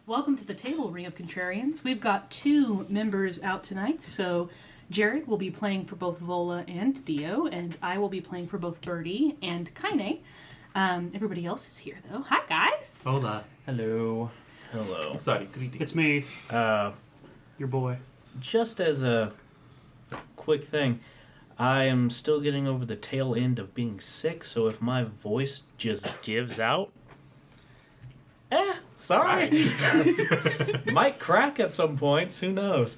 Welcome to the table, Ring of Contrarians. We've got 2 members out tonight, so Jared will be playing for both Vola and Dio, and I will be playing for both Birdie and Kaine. Everybody else is here, though. Hi, guys. Hola. Hello. Hello. Sorry, greetings. It's me, your boy. Just as a quick thing, I am still getting over the tail end of being sick, so if my voice just gives out, sorry. Might crack at some points, who knows.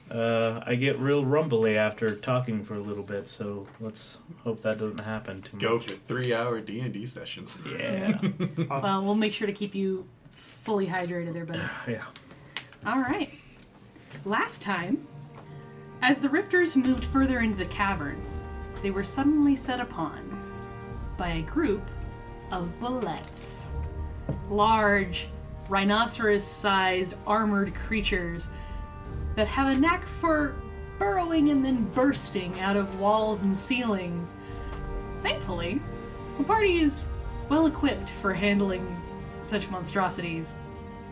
I get real rumbly after talking for a little bit, so let's hope that doesn't happen too much. Go for 3-hour D&D sessions. Yeah. Well, we'll make sure to keep you fully hydrated there, buddy. Yeah. All right. Last time, as the Rifters moved further into the cavern, they were suddenly set upon by a group of bullets. Large, rhinoceros-sized, armored creatures that have a knack for burrowing and then bursting out of walls and ceilings. Thankfully, the party is well equipped for handling such monstrosities,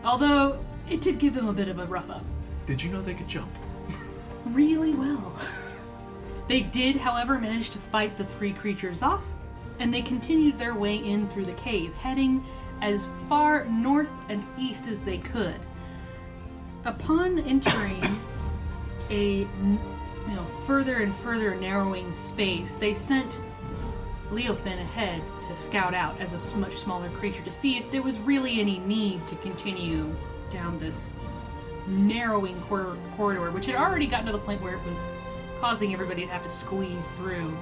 although it did give them a bit of a rough up. Did you know they could jump? Really well. They did, however, manage to fight the 3 creatures off, and they continued their way in through the cave, heading as far north and east as they could. Upon entering a further and further narrowing space, they sent Leofin ahead to scout out as a much smaller creature to see if there was really any need to continue down this narrowing corridor, which had already gotten to the point where it was causing everybody to have to squeeze through.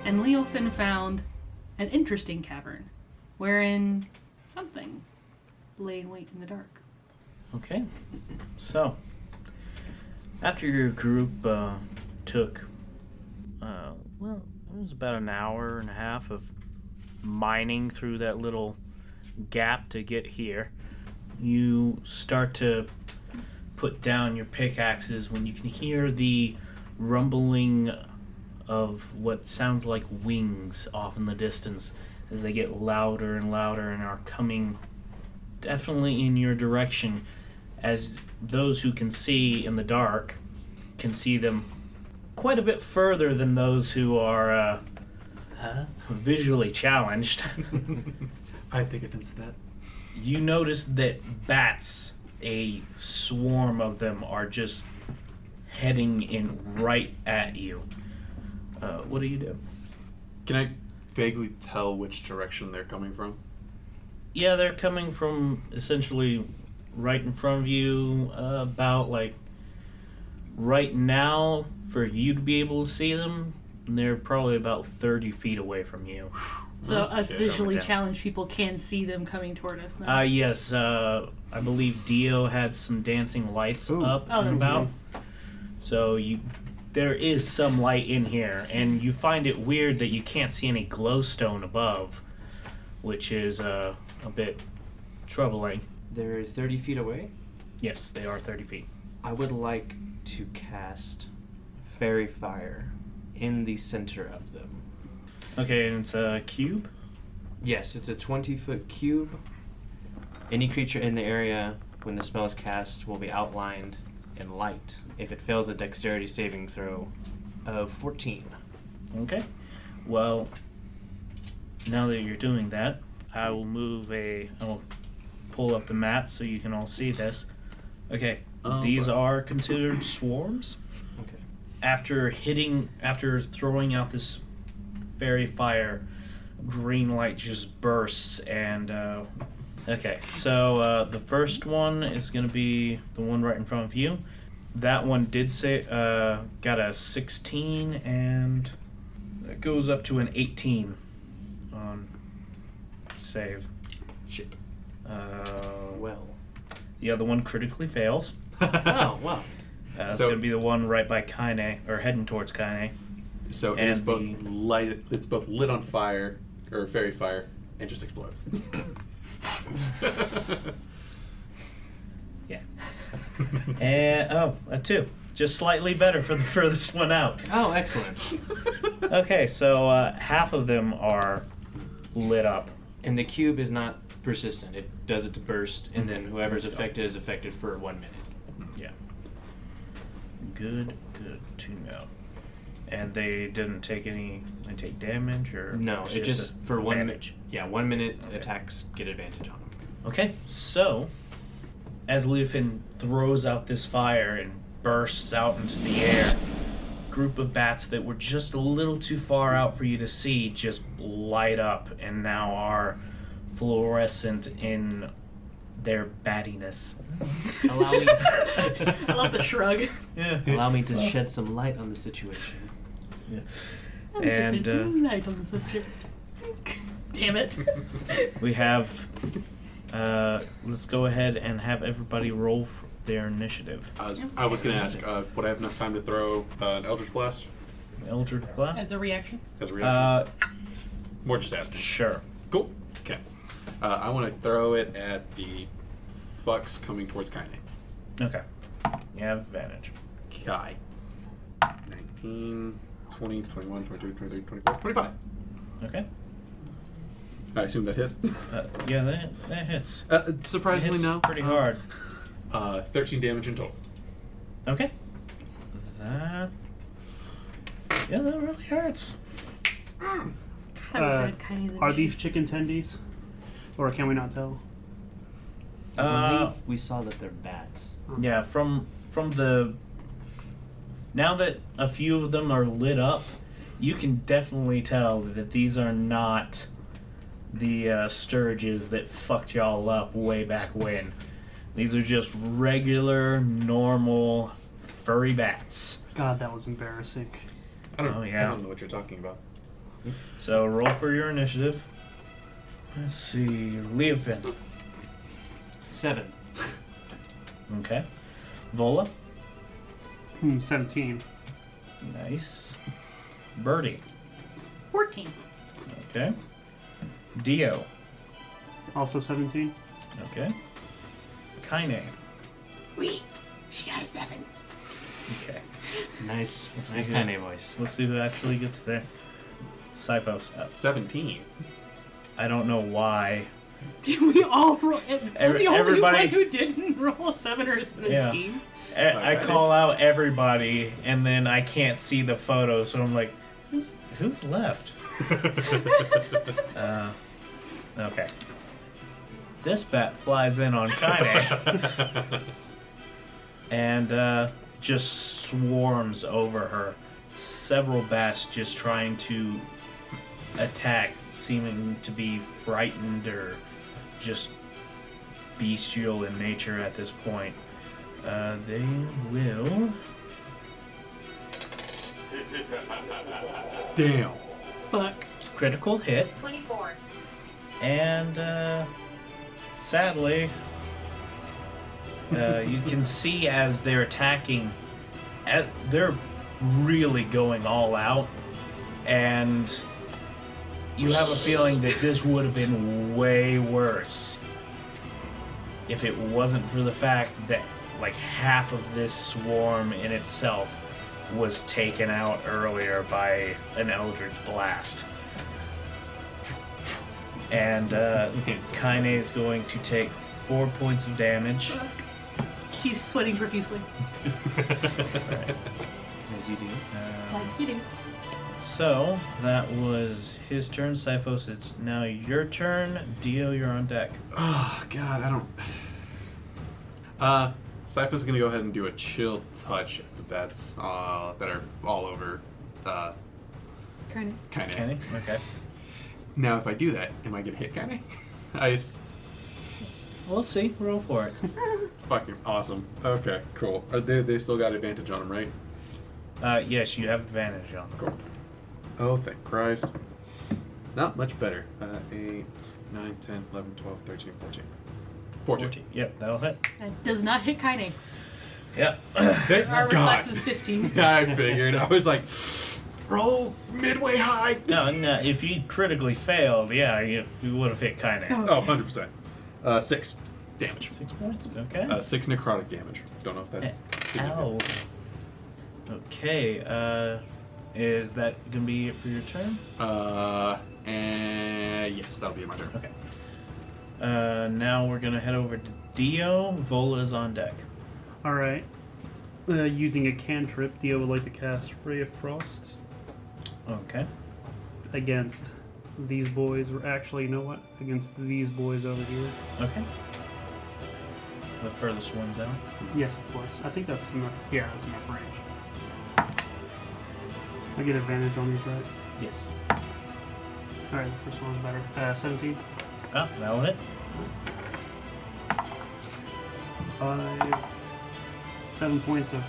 And Leofin found an interesting cavern, wherein something lay in wait in the dark. Okay. So, after your group took, it was about an hour and a half of mining through that little gap to get here, you start to put down your pickaxes when you can hear the rumbling of what sounds like wings off in the distance as they get louder and louder and are coming definitely in your direction, as those who can see in the dark can see them quite a bit further than those who are visually challenged. I take offense to that. You notice that bats, a swarm of them, are just heading in right at you. What do you do? Can I vaguely tell which direction they're coming from? Yeah, they're coming from essentially right in front of you, about like right now for you to be able to see them. They're probably about 30 feet away from you. So Okay. us visually challenged people can see them coming toward us now. Yes, I believe Dio had some dancing lights up and that's about. So there is some light in here, and you find it weird that you can't see any glowstone above, which is a bit troubling. They're 30 feet away. Yes, they are 30 feet. I would like to cast Fairy Fire in the center of them. Okay, and it's a cube? Yes, it's a 20-foot cube. Any creature in the area, when the spell is cast, will be outlined in light. If it fails a dexterity saving throw of 14. Okay. Well, now that you're doing that, I will I'll pull up the map so you can all see this. Okay, these are considered swarms. Okay. After throwing out this fairy fire, green light just bursts, and okay, so the first one is going to be the one right in front of you. That one did say got a 16, and it goes up to an 18 on save. Shit. Well. The other one critically fails. Oh, wow. It's So- going to be the one right by Kaine, or heading towards Kaine. So it is both it's both lit on fire, or fairy fire, and just explodes. Yeah. And a 2. Just slightly better for the furthest one out. Oh, excellent. Okay, so half of them are lit up. And the cube is not persistent. It does its burst, and then whoever's affected is affected for 1 minute. Yeah. Good to know. And they didn't take any. They take damage, or No, it just for advantage? 1 minute attacks get advantage on them. Okay, so as Leofin throws out this fire and bursts out into the air, group of bats that were just a little too far out for you to see just light up and now are fluorescent in their battiness. Allow me, I love the shrug. Yeah. allow me to shed some light on the situation. I'm And, just night on the subject. Damn it. We have. Let's go ahead and have everybody roll for their initiative. I was going to ask, would I have enough time to throw an Eldritch Blast Eldritch Blast? As a reaction. as a reaction? More just asking. Sure. Cool. Okay. I want to throw it at the fucks coming towards Kaine. Okay. You have advantage. Kai. 19, 20, 21, 22, 23, 24, 25. Okay. I assume that hits. Yeah, that hits. Surprisingly, Hits no. pretty hard. 13 damage in total. Okay. That really hurts. Are these chicken tendies? Or can we not tell? I believe we saw that they're bats. Yeah, from the now that a few of them are lit up, you can definitely tell that these are not the sturges that fucked y'all up way back when. These are just regular, normal, furry bats. God, that was embarrassing. I don't Oh, yeah. I don't know what you're talking about. So roll for your initiative. Let's see, Leofin. 7. Okay. Vola. 17. Nice. Birdie. 14. Okay. Dio. Also 17. Okay. Kaine. Wait, she got a 7. Okay. Nice see kind who- of voice. Let's see who actually gets there. Syphos. 17. I don't know why. Did we all roll? I'm the only everybody- one who didn't roll a 7 or a 17. I call out everybody, and then I can't see the photo, so I'm like, who's left? Okay. This bat flies in on Kaine and just swarms over her. Several bats just trying to attack, seeming to be frightened or just bestial in nature at this point. They will. Damn. Fuck. Critical hit. 24. And sadly, you can see as they're attacking, they're really going all out, and you have a feeling that this would have been way worse if it wasn't for the fact that like half of this swarm in itself was taken out earlier by an Eldritch Blast. And Kaine is going to take 4 points of damage. She's sweating profusely. As you do. Like you do. So that was his turn. Syphos, it's now your turn. Dio, you're on deck. Oh, God, I don't... Syphos is going to go ahead and do a chill touch at the bats that are all over Kind Kaine. Kenny? Okay. Now, if I do that, am I going to hit Kaine? We'll see. Roll for it. Fucking awesome. Okay, cool. They still got advantage on them, right? Yes, you have advantage on them. Cool. Oh, thank Christ. Not much better. 8, 9, 10, 11, 12, 13, 14. 14. Yep, that'll hit. That does not hit Kaine. Yep. Thank Our God. class is 15. I figured. I was like, roll midway high. No, if you critically failed, yeah, you would have hit Kaine. Oh, 100%. 6 damage. 6 points? Okay. 6 necrotic damage. Don't know if that's... Ow. Okay, is that gonna be it for your turn? And yes, that'll be my turn. Okay. Now we're gonna head over to Dio. Vola's on deck. All right. Using a cantrip, Dio would like to cast Ray of Frost Okay. against these boys. Or actually, you know what? Against these boys over here. Okay. The furthest one's out. Yes, of course. I think that's enough. Yeah, that's enough range. I get advantage on these, right? Yes. All right, the first one's better. 17. Oh, that'll hit. 7 points of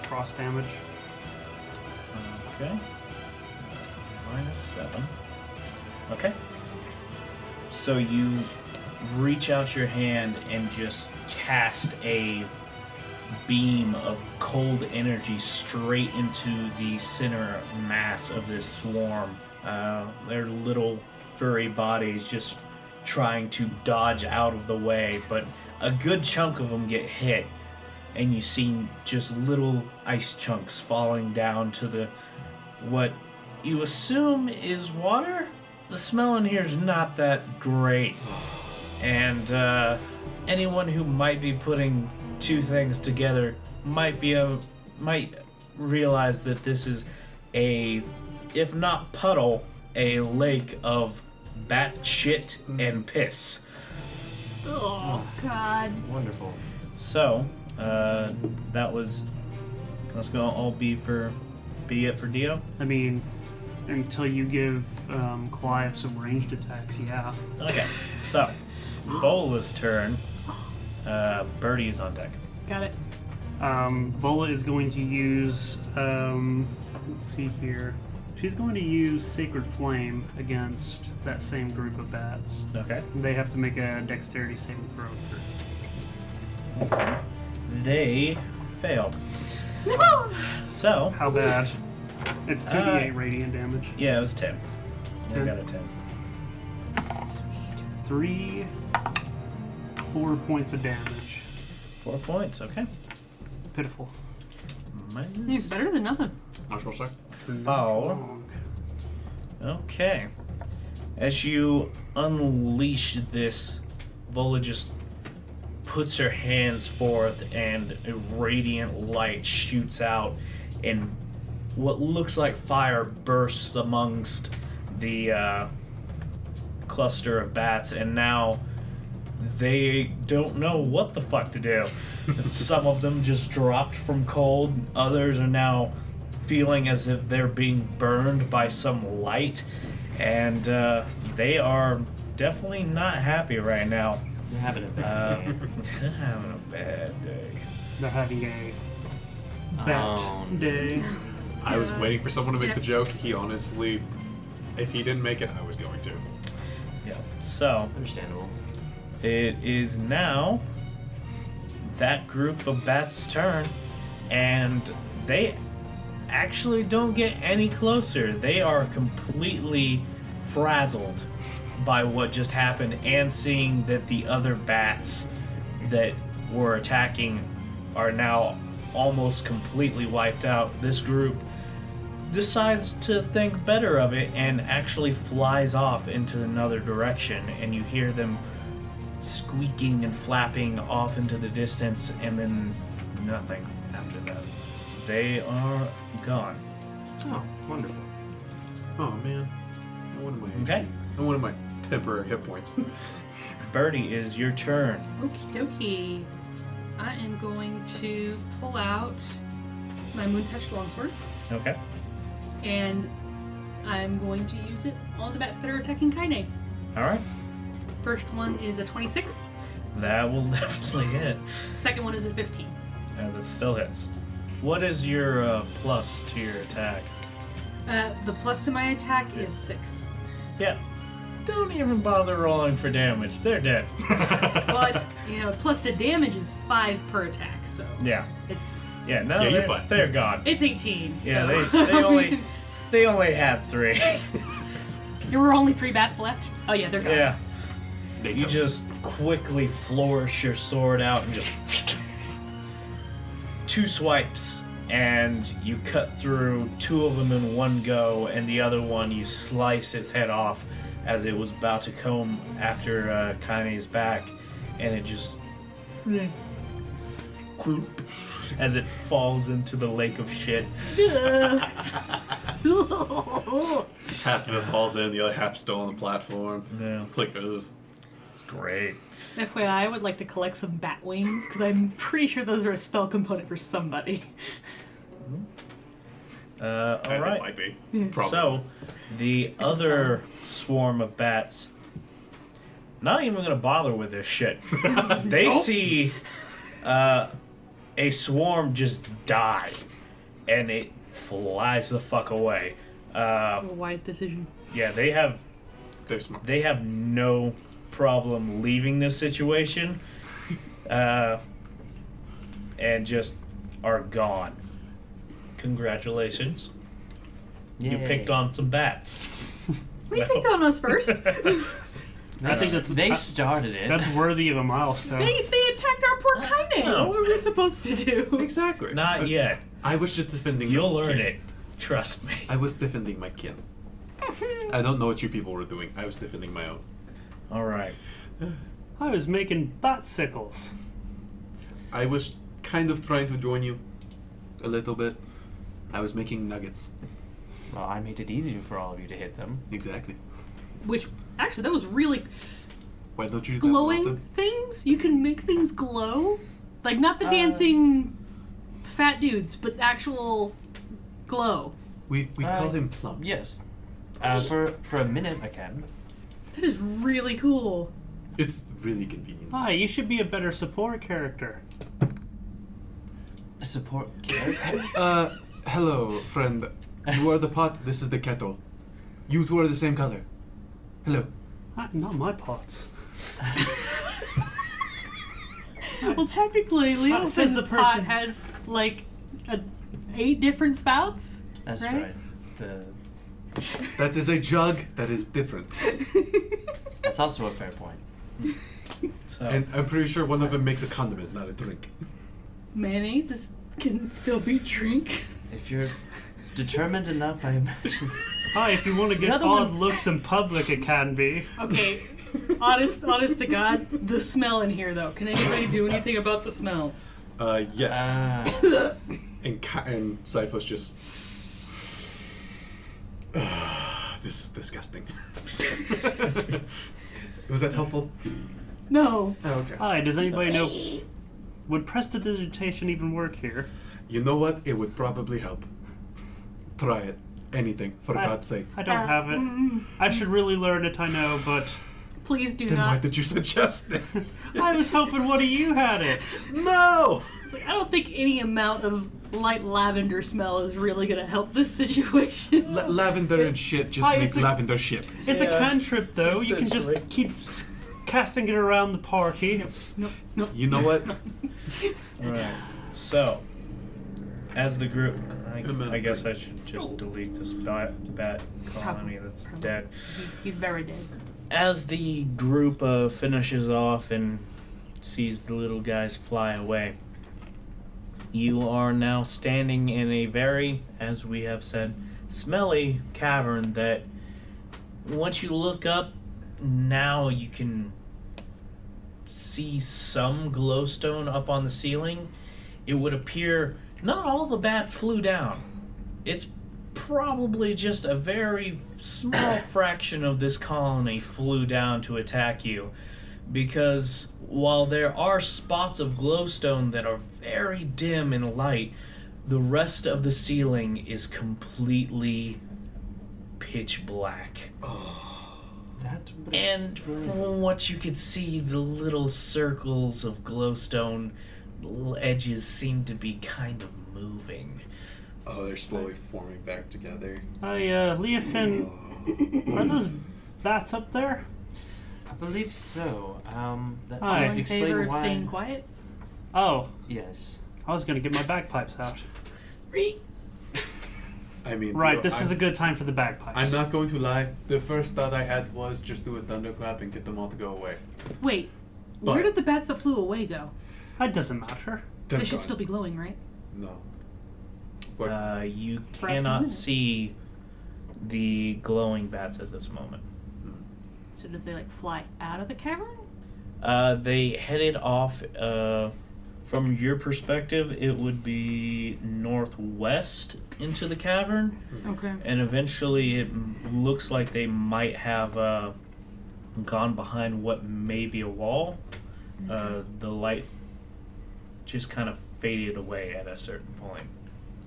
frost damage. Okay. -7. Okay. So you reach out your hand and just cast a beam of cold energy straight into the center mass of this swarm. Their little furry bodies just trying to dodge out of the way, but a good chunk of them get hit, and you see just little ice chunks falling down to the what you assume is water. The smell in here is not that great, and anyone who might be putting two things together might realize that this is a, if not puddle, a lake of bat shit and piss. Oh, God. Wonderful. So, that was. Let's go all be it for Dio. I mean, until you give Clive some ranged attacks, yeah. Okay, so Vola's turn. Birdie is on deck. Got it. Vola is going to use, let's see here. She's going to use Sacred Flame against that same group of bats. Okay. They have to make a dexterity saving throw. They failed. So, How bad? It's 2d8 radiant damage. yeah, it was 10. We 10. got a 10. 4 points of damage. 4 points, okay. Pitiful. It's better than nothing. How much more, sir? Foul. Okay. As you unleash this, Vola just puts her hands forth and a radiant light shoots out and what looks like fire bursts amongst the cluster of bats, and now they don't know what the fuck to do. Some of them just dropped from cold, others are now feeling as if they're being burned by some light, and they are definitely not happy right now. You're having a bad day. They're having a bad day. They're having a bat day. I was waiting for someone to make the joke. He honestly, if he didn't make it, I was going to. Yeah. So Understandable. it is now that group of bats' turn, and they actually don't get any closer. They are completely frazzled by what just happened and seeing that the other bats that were attacking are now almost completely wiped out. This group decides to think better of it and actually flies off into another direction, and you hear them squeaking and flapping off into the distance, and then nothing after that. They are gone. Oh, wonderful. Oh man, I wanted my Okay. I wanted my temporary hit points. Birdie, is your turn. Okie dokie. I am going to pull out my Moon Touch Longsword, Okay. and I'm going to use it on the bats that are attacking Kaine. All right. First one is a 26. That will definitely hit. Second one is a 15. As it still hits. What is your plus to your attack? The plus to my attack is 6. Yeah. Don't even bother rolling for damage. They're dead. But, plus to damage is 5 per attack, so Yeah. it's Yeah, no, Yeah, you're they're, fine. they're gone. it's 18. Yeah, so. they only had 3. There were only 3 bats left? Oh yeah, they're gone. Yeah. They You just quickly flourish your sword out and just 2 swipes, and you cut through 2 of them in one go, and the other one you slice its head off as it was about to come after Kaine's back, and it just as it falls into the lake of shit. Half of it falls in, the other half still on the platform. Yeah. It's like, ugh. It's great. FYI, I would like to collect some bat wings, because I'm pretty sure those are a spell component for somebody. All It right. might be. Yeah. Probably. So, the other swarm of bats, not even going to bother with this shit. They see a swarm just die, and it flies the fuck away. That's a wise decision. Yeah, they have They're smart. they have no problem leaving this situation, and just are gone. Congratulations. You Yay. picked on some bats. We picked on us first. I think that's They started it. that's worthy of a milestone. They attacked our poor Kaine. No. What were we supposed to do? Exactly. Not yet. I was just defending You'll my learn kin. it. Trust me. I was defending my kin. I don't know what you people were doing. I was defending my own. All right. I was making bat sickles. I was kind of trying to join you a little bit. I was making nuggets. Well, I made it easier for all of you to hit them. Exactly. Which, actually, that was really Why don't you do that more glowing often? things. You can make things glow. Like, not the dancing fat dudes, but actual glow. We call him plump. Yes. For a minute, I can. That is really cool. It's really convenient. Hi, you should be a better support character. Support character. Hello, friend. You are the pot, this is the kettle. You two are the same color. Hello. Not my pots. Well, technically, says the Leofin's pot person- has, like, 8 different spouts. That's Right? right. That is a jug that is different. That's also a fair point. So, And I'm pretty sure one of them makes a condiment, not a drink. Mayonnaise can still be drink. If you're determined enough, I imagine. Hi, if you want to get Another odd one- looks in public, it can be. Okay, honest to God, the smell in here, though. Can anybody do anything about the smell? Yes. Ah. And Cyphos just... this is disgusting. Was that helpful? No. Oh, okay. Hi, does anybody know... Would prestidigitation even work here? You know what? It would probably help. Try it. Anything, for God's sake. I don't have it. I should really learn it, I know, but... Please do Then why not. did you suggest it? I was hoping one of you had it. No! It's like, I don't think any amount of light lavender smell is really going to help this situation. Lavender and shit just Hi, make it's a- lavender shit. It's a Yeah, cantrip, though. You can essentially. just keep casting it around the party. No. You know what? Alright. So, as the group, I'm I guess I drink. should just delete this bat colony that's dead. He's very dead. As the group finishes off and sees the little guys fly away, you are now standing in a very, as we have said, smelly cavern that once you look up, now you can see some glowstone up on the ceiling. It would appear not all the bats flew down. It's probably just a very small fraction of this colony flew down to attack you, because while there are spots of glowstone that are very dim in light, the rest of the ceiling is completely pitch black. That And from what you could see, the little circles of glowstone, the little edges seem to be kind of moving. Oh, they're slowly forming back together. Hi, Leofin. Are those bats up there? I believe so. That Hi. All in explain favor of why. staying quiet? Oh, Yes. I was gonna get my bagpipes out. I mean, Right, bro, this is a good time for the bagpipes. I'm not going to lie. The first thought I had was just do a thunderclap and get them all to go away. Wait, But- where did the bats that flew away go? It doesn't matter. They're They should gone. still be glowing, right? No. But You For a few cannot minutes. see the glowing bats at this moment. So did they like fly out of the cavern? They headed off. From your perspective, it would be northwest into the cavern, Okay. and eventually it looks like they might have gone behind what may be a wall. The light just kind of faded away at a certain point.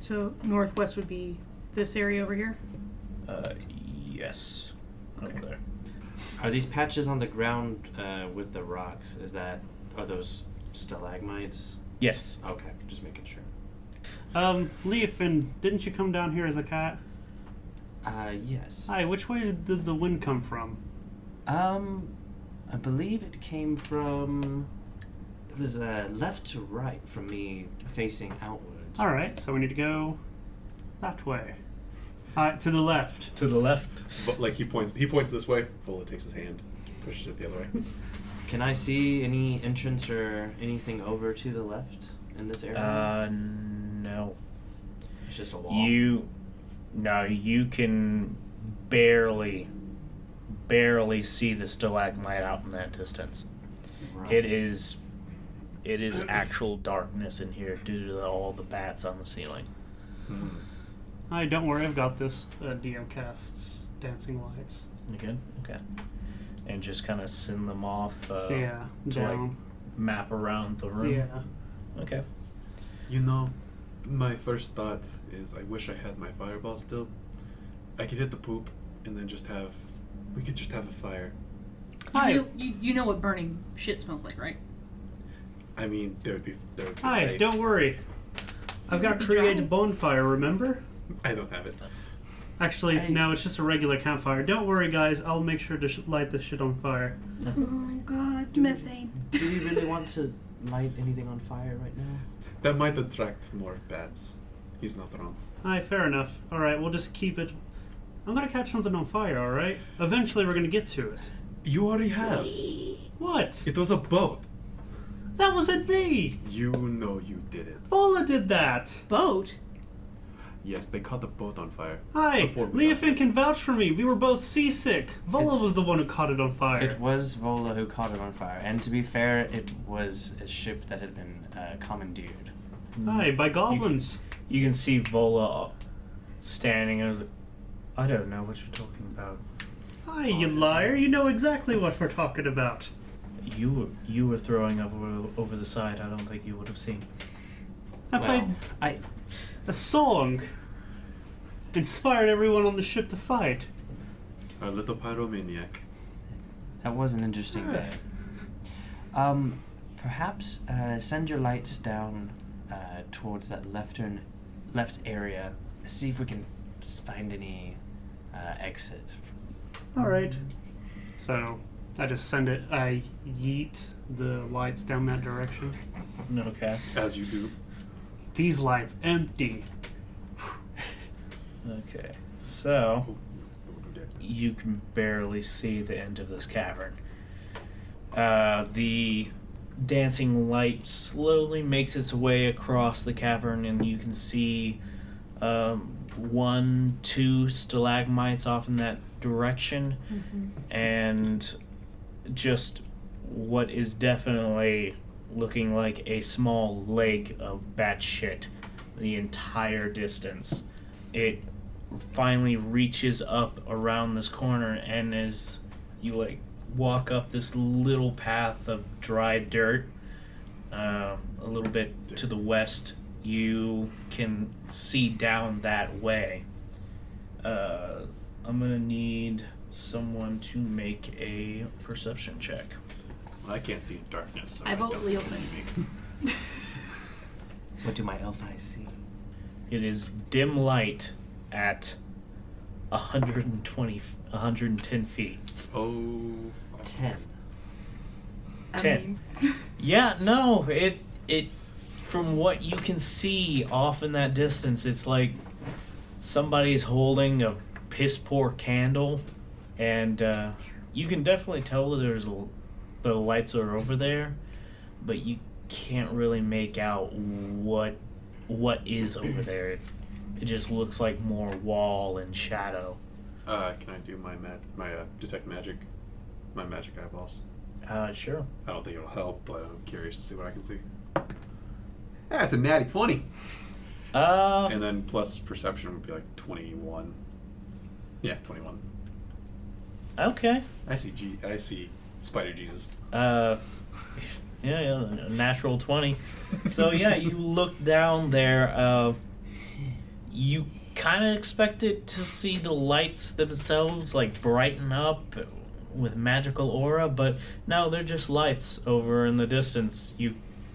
So northwest would be this area over here? Yes. Okay. Over there. Are these patches on the ground with the rocks? Are those stalagmites? Yes. Okay, just making sure. Leofin, didn't you come down here as a cat? Yes. Hi, which way did the wind come from? I believe it came from. It was left to right from me facing outwards. Alright, so we need to go that way. To the left. To the left. But like he points this way. Vola takes his hand, pushes it the other way. Can I see any entrance or anything over to the left in this area? No. It's just a wall. You can barely see the stalagmite out in that distance. Right. It is actual darkness in here due to all the bats on the ceiling. Hi, don't worry, I've got this. DM casts dancing lights. You good? Okay. And just kind of send them off Yeah, to like down. map around the room. Yeah. Okay. You know, my first thought is I wish I had my fireball still. I could hit the poop and then we could just have a fire. Hi. You know what burning shit smells like, right? I mean, there would be Hi, light. don't worry. I've got Be create a dry. bonfire, remember? I don't have it. Actually, I- no, it's just a regular campfire. Don't worry, guys. I'll make sure to light this shit on fire. Oh god, methane. Do we really want to light anything on fire right now? That might attract more bats. He's not wrong. Aye, fair enough. Alright, we'll just keep it. I'm gonna catch something on fire, alright? Eventually we're gonna get to it. You already have. What? It was a boat. That wasn't me! You know you did it. Vola did that! Boat? Yes, they caught the boat on fire. Hi, Before we got Leofin can vouch for me. We were both seasick. Vola It's- was the one who caught it on fire. It was Vola who caught it on fire, and to be fair, it was a ship that had been commandeered. Aye, by goblins. You can see Vola standing and I was like, I don't know what you're talking about. Hi, you liar. You know exactly what we're talking about. You were throwing up over the side. I don't think you would have seen. I Well, played a song. Inspired everyone on the ship to fight. Our little pyromaniac. That was an interesting day. Perhaps send your lights down towards that left area. See if we can find any exit. Alright. So, I just send it, I yeet the lights down that direction. Okay. As you do. These lights empty. Okay. So Oh, you can barely see the end of this cavern. The dancing light slowly makes its way across the cavern, and you can see 1, 2 stalagmites off in that direction, and just what is definitely looking like a small lake of bat shit the entire distance. It finally reaches up around this corner, and as you like walk up this little path of dry dirt a little bit to the west, you can see down that way. I'm gonna need someone to make a perception check. Well, I can't see in darkness. So I vote don't- Leofin. What do my elf eyes see? It is dim light at 110 feet. Oh. 10. I 10. mean, Yeah, no, it from what you can see off in that distance, it's like somebody's holding a piss poor candle, and you can definitely tell that the lights are over there, but you can't really make out what is over there. It just looks like more wall and shadow. Can I do my detect magic? my magic eyeballs. Sure. I don't think it'll help, but I'm curious to see what I can see. Yeah, it's a natty 20. And then plus perception would be like 21. Yeah, 21. Okay. I see Spider Jesus. Yeah, natural 20. So yeah, you look down there. You kind of expected to see the lights themselves like brighten up with magical aura, but no, they're just lights over in the distance. You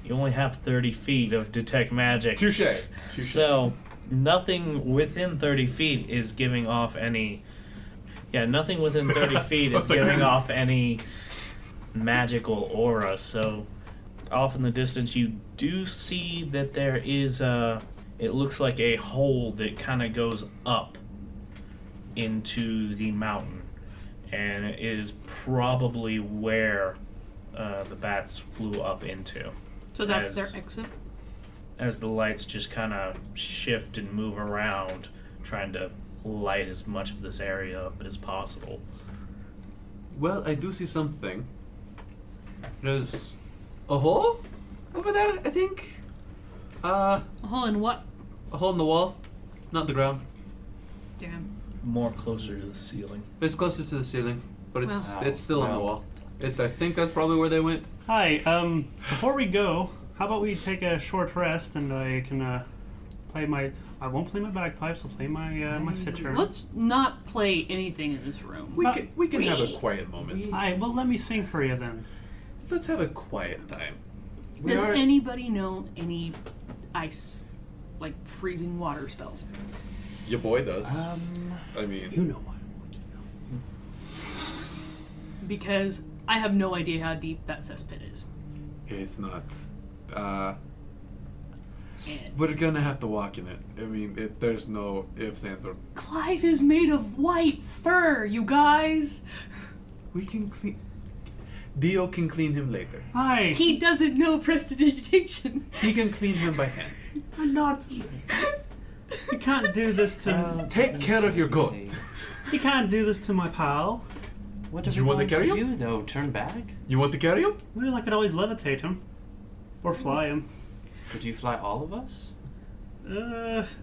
only have 30 feet of detect magic. Touche. So nothing within 30 feet is giving off any. Yeah, nothing within 30 feet is giving off any magical aura. So off in the distance, you do see that there is it looks like a hole that kind of goes up into the mountain, and it is probably where the bats flew up into. So that's their exit? As the lights just kind of shift and move around, trying to light as much of this area up as possible. Well, I do see something. There's a hole over there, I think. A hole in what? A hole in the wall, not the ground. Damn. More closer to the ceiling. It's closer to the ceiling, but Well. it's still on the wall. I think that's probably where they went. Hi. Before we go, how about we take a short rest and I can play my. I won't play my bagpipes. I'll play my my sitar. Let's not play anything in this room. We can have a quiet moment. Hi. Well, let me sing for you then. Let's have a quiet time. Does anybody know any ice, like freezing water spells? Your boy does. I mean, You know what? Because I have no idea how deep that cesspit is. it's not. And We're gonna have to walk in it. I mean, there's no ifs, ands, or. Clive is made of white fur, you guys! We can clean. Dio can clean him later. Hi. He doesn't know prestidigitation. He can clean him by hand. I'm not. You can't do this to. Take care of your goat. You can't do this to my pal. What Do are you we want to going carry to him? do, though? Turn back? You want to carry him? Well, I could always levitate him, or fly him. Could you fly all of us?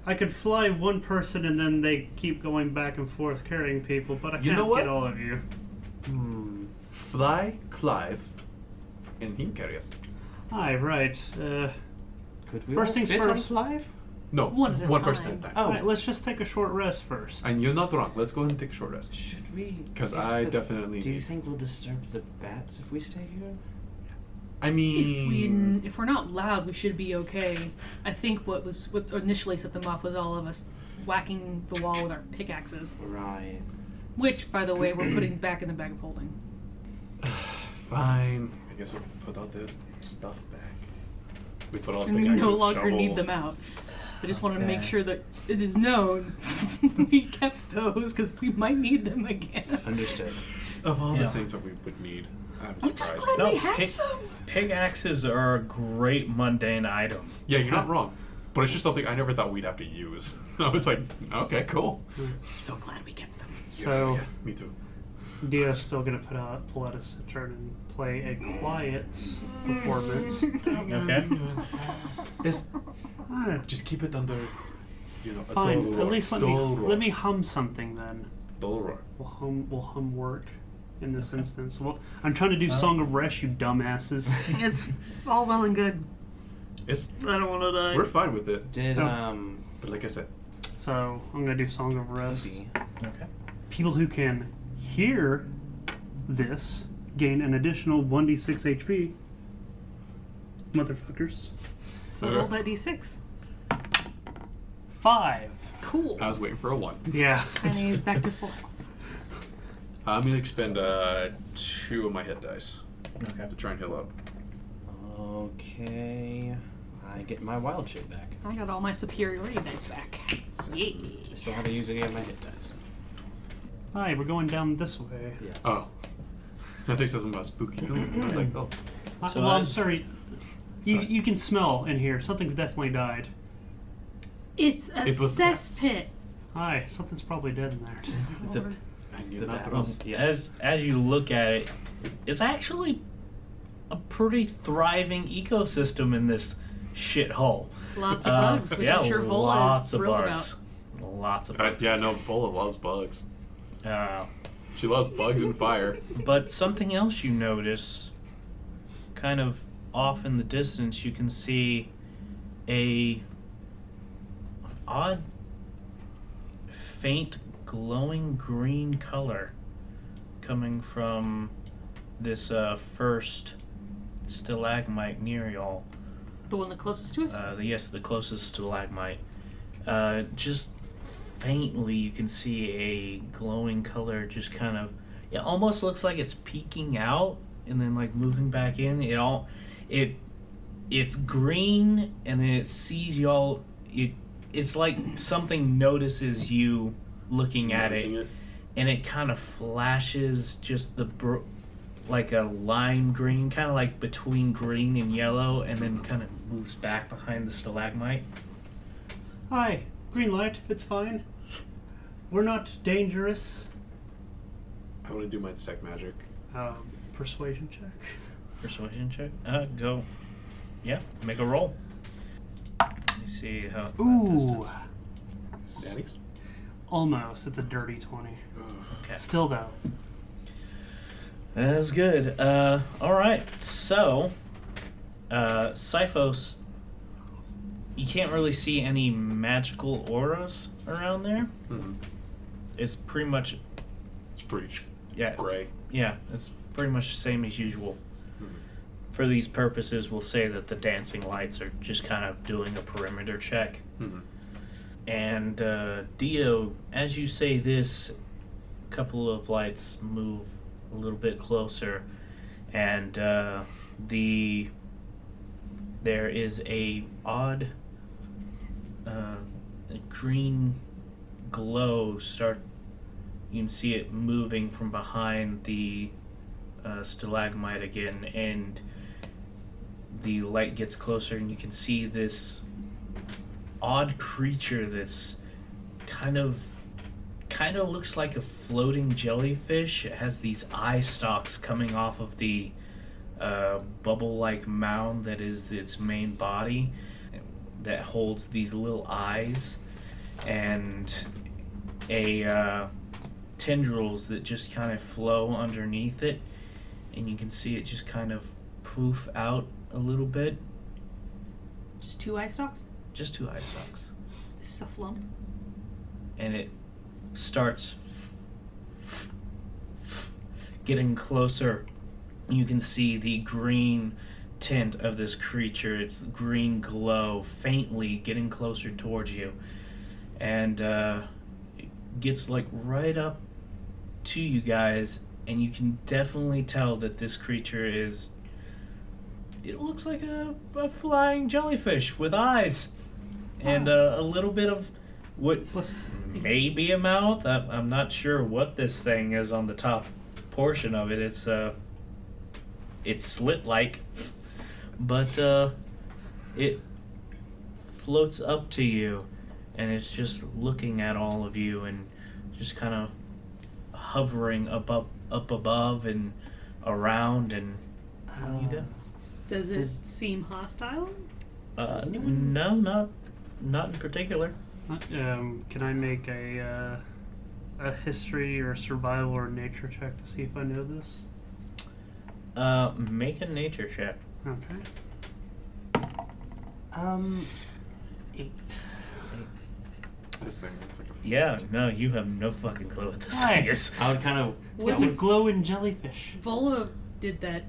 I could fly one person and then they keep going back and forth carrying people, but I You can't know what? get all of you. Fly Clive, and he can carry us. Aye, right. Could we First all things fit first. on Clive? No, One at a person time. at a time. Oh, Alright, let's just take a short rest first. And you're not wrong. Let's go ahead and take a short rest. should we? 'Cause if I definitely Do you need- think we'll disturb the bats if we stay here? I mean, If we're not loud, we should be okay. I think what initially set them off was all of us whacking the wall with our pickaxes. Right. Which, by the way, we're putting back in the bag of holding. fine. I guess we'll put all the stuff back. We put all the And we pickaxes, no longer need shovels. them out. I just want to make Okay. sure that it is known we kept those because we might need them again. Understood. Of all Yeah. the things that we would need, I'm I'm just surprised. glad No, we had pick- some. Pickaxes are a great mundane item. Yeah, you're not wrong. But it's just something I never thought we'd have to use. I was like, okay, cool. So glad we kept them. So, Yeah, me too. Dio's still gonna pull out a sitar and play a quiet performance. Okay. It's, Ah, just keep it under, a fine. dull roar. At least Dull roar. let me hum something then. Dull roar. We'll hum work in this instance. Well, I'm trying to do Song of Rest, you dumbasses. It's all well and good. It's I don't want to die. we're fine with it, Did Oh. but like I said, So I'm gonna do Song of Rest. maybe Okay. People who can hear this gain an additional 1d6 HP. Motherfuckers. So roll that d6. 5. Cool. I was waiting for a 1. Yeah. And he's back to full health. I'm gonna expend 2 of my hit dice Okay. to try and heal up. Okay. I get my wild shape back. I got all my superiority dice back. Yeah. I still haven't used any of my hit dice. Hi, we're going down this way. Yeah. Oh, I think something about spooky. I was like, oh, So well, I- I'm sorry. You can smell in here. Something's definitely died. It's a It was bats. cesspit. Hi, something's probably dead in there. The I knew The nothing bats. else. Yes. As you look at it, it's actually a pretty thriving ecosystem in this shithole. Lots of bugs, which I'm sure Vola lots is of thrilled bugs. Lots of bugs. Yeah, no, Bola loves bugs. Uh, She loves bugs and fire. But something else you notice, kind of off in the distance, you can see a odd, faint, glowing green color coming from this first stalagmite near y'all. The one the closest to us? Yes, the closest stalagmite. Just faintly, you can see a glowing color. Just kind of, it almost looks like it's peeking out and then like moving back in. It's green, and then it sees y'all. It's like something notices you looking at Noticing it, and it kind of flashes just like a lime green, kind of like between green and yellow, and then kind of moves back behind the stalagmite. Hi, green light. It's fine. We're not dangerous. I want to do my detect magic. Persuasion check. Persuasion check. Go. Yeah, make a roll. Let me see how. Ooh, Daddies? almost. It's a dirty 20. Okay. Still though. That's good. All right. So, Sipho's, you can't really see any magical auras around there. Mm-hmm. It's pretty much, It's pretty yeah, gray. yeah, it's pretty much the same as usual. Mhm. For these purposes, we'll say that the dancing lights are just kind of doing a perimeter check. Mm-hmm. And Dio, as you say this, a couple of lights move a little bit closer, and there is a odd green glow start. You can see it moving from behind the stalagmite again, and the light gets closer, and you can see this odd creature that's kind of looks like a floating jellyfish. It has these eye stalks coming off of the bubble-like mound that is its main body that holds these little eyes, and tendrils that just kind of flow underneath it, and you can see it just kind of poof out a little bit. Just 2 eye stalks? Just 2 eye stalks. This is a flump. And it starts getting closer. You can see the green tint of this creature, its green glow faintly getting closer towards you, and it gets like right up to you guys, and you can definitely tell that this creature is, it looks like a flying jellyfish with eyes and a little bit of what may be a mouth. I'm not sure what this thing is on the top portion of it. It's slit-like, but it floats up to you, and it's just looking at all of you and just kind of hovering up above and around. And what do you do? Does it seem hostile? No, not in particular. Can I make a history or survival or nature check to see if I know this? Make a nature check. Okay. 8. This thing looks like a Yeah, no, you have no fucking clue what this Hi. thing is. I would kind of. It's a glowing jellyfish. Vola did that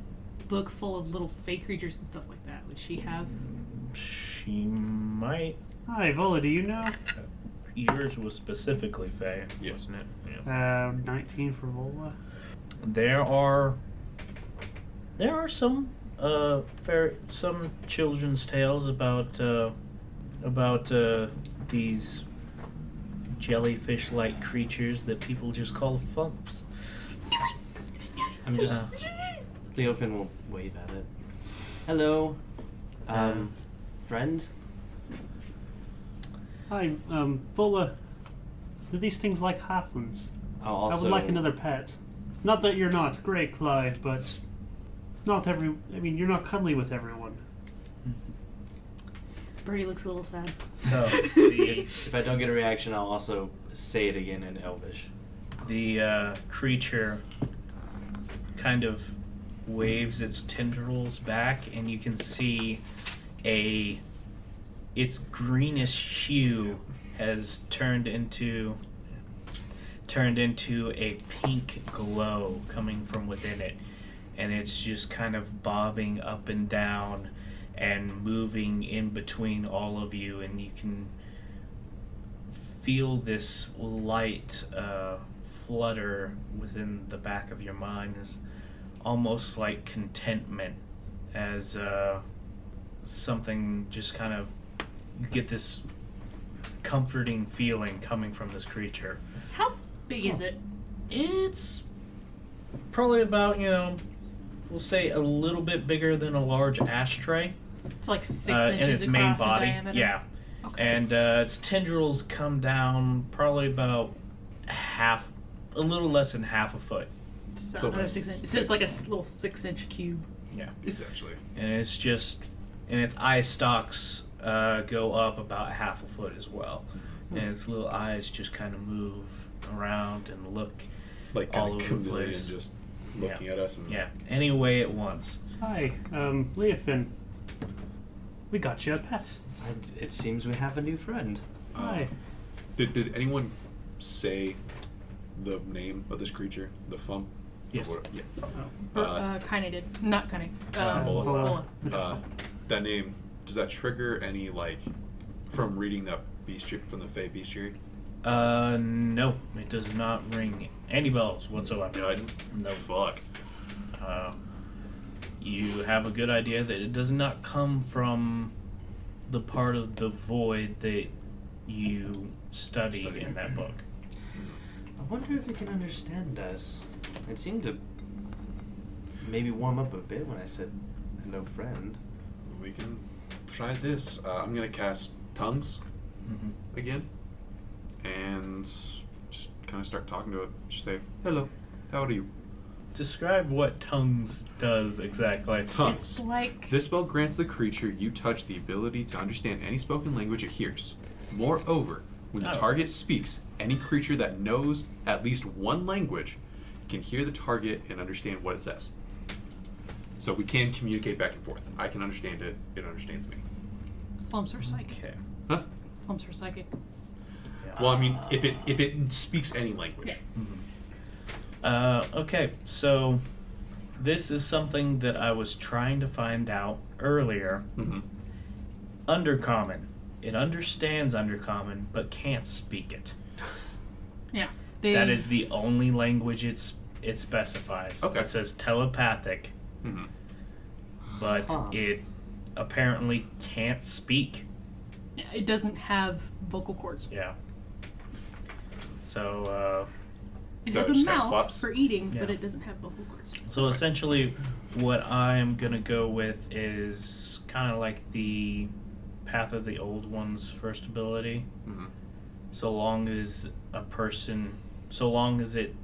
book full of little fake creatures and stuff like that. Would she have? She might. Hi, Vola, do you know? Yours was specifically Faye, Yes. wasn't it? Yeah. 19 for Vola. There are some some children's tales about these jellyfish-like creatures that people just call thumps. I'm just. Theophin will wave at it. Hello. Friend? Hi, Vola. Do these things like halflings? I'll also... I would like another pet. Not that you're not great, Clive, but you're not cuddly with everyone. Birdie looks a little sad. So, If I don't get a reaction, I'll also say it again in Elvish. the creature kind of waves its tendrils back, and you can see its greenish hue has turned into a pink glow coming from within it, and it's just kind of bobbing up and down and moving in between all of you, and you can feel this light flutter within the back of your mind. It's almost like contentment, as something just kind of, you get this comforting feeling coming from this creature. How big is it? It's probably about, we'll say a little bit bigger than a large ashtray. It's like 6 And inches its main across body. in diameter. Yeah. Okay. And its tendrils come down probably about a little less than half a foot. So, So another that's 6 inches. So it's like a little 6-inch cube. Yeah. Essentially. And it's just, and its eye stalks go up about half a foot as well. And its little eyes just kind of move around and look Like all kind of over the chameleon place. just looking at us. And any way it wants. Hi, Leofin. We got you a pet. And it seems we have a new friend. Hi. Did anyone say the name of this creature? The Fum? Yes. Or what- yeah, Fum. Kinda did. Not kinda. Bola. Bola. That name, does that trigger any, like, from reading that bestiary, from the Fey bestiary? No, it does not ring any bells whatsoever. None? No. Fuck. You have a good idea that it does not come from the part of the void that you studied in that book. I wonder if it can understand us. It seemed to maybe warm up a bit when I said hello, friend. We can try this. I'm going to cast Tongues again. And just kind of start talking to it. Just say, hello, how are you? Describe what tongues does exactly. Tongues. It's like This spell grants the creature you touch the ability to understand any spoken language it hears. Moreover, when the Oh. target speaks, any creature that knows at least one language can hear the target and understand what it says. So we can communicate back and forth. I can understand it, it understands me. Flumps are psychic. Okay. Huh? Flumps are psychic. Well, I mean, if it speaks any language. Okay, so this is something that I was trying to find out earlier. Mm-hmm. Undercommon. It understands Undercommon, but can't speak it. Yeah. That is the only language it specifies. Okay. It says telepathic, Mm-hmm. but it apparently can't speak. Yeah, it doesn't have vocal cords. Yeah. So, It So has it a just kinda mouth flops? for eating, but Yeah. it doesn't have vocal cords. So essentially, what I'm gonna go with is kind of like the Path of the Old One's first ability. Mm-hmm. So long as it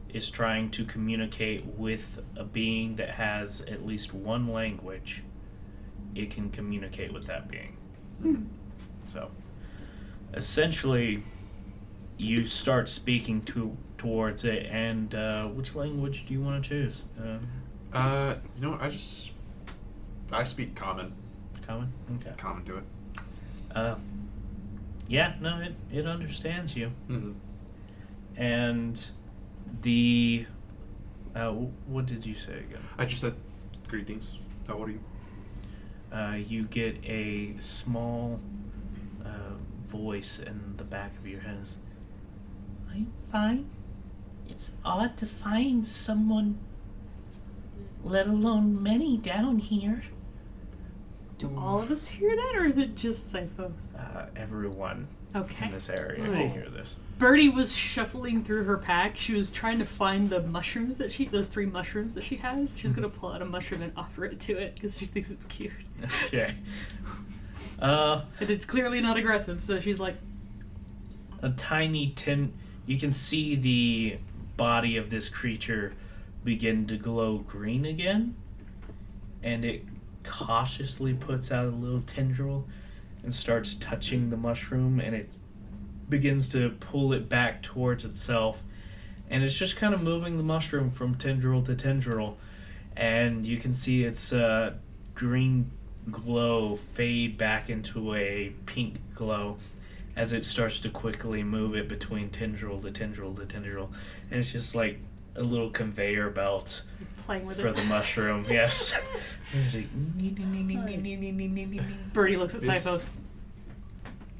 is trying to communicate with a being that has at least one language, it can communicate with that being. So, essentially, you start speaking towards it, and which language do you want to choose? You know what? I speak common. Common? Okay. Common to it. Yeah, no, it understands you. Mm-hmm. And what did you say again? I just said, greetings. How are you? You get a small voice in the back of your head. I'm fine. It's odd to find someone, let alone many, down here. Do all of us hear that, or is it just Sifos? Everyone Okay. in this area Oh. can hear this. Birdie was shuffling through her pack. She was trying to find the mushrooms those 3 mushrooms that she has. She's gonna pull out a mushroom and offer it to it because she thinks it's cute. Okay. And it's clearly not aggressive, so she's like, A tiny you can see the body of this creature begin to glow green again, and it cautiously puts out a little tendril and starts touching the mushroom, and it begins to pull it back towards itself, and it's just kind of moving the mushroom from tendril to tendril, and you can see its green glow fade back into a pink glow as it starts to quickly move it between tendril to tendril to tendril, and it's just like a little conveyor belt Playing with for it. the mushroom. Yes. Birdie looks at This- Sipos.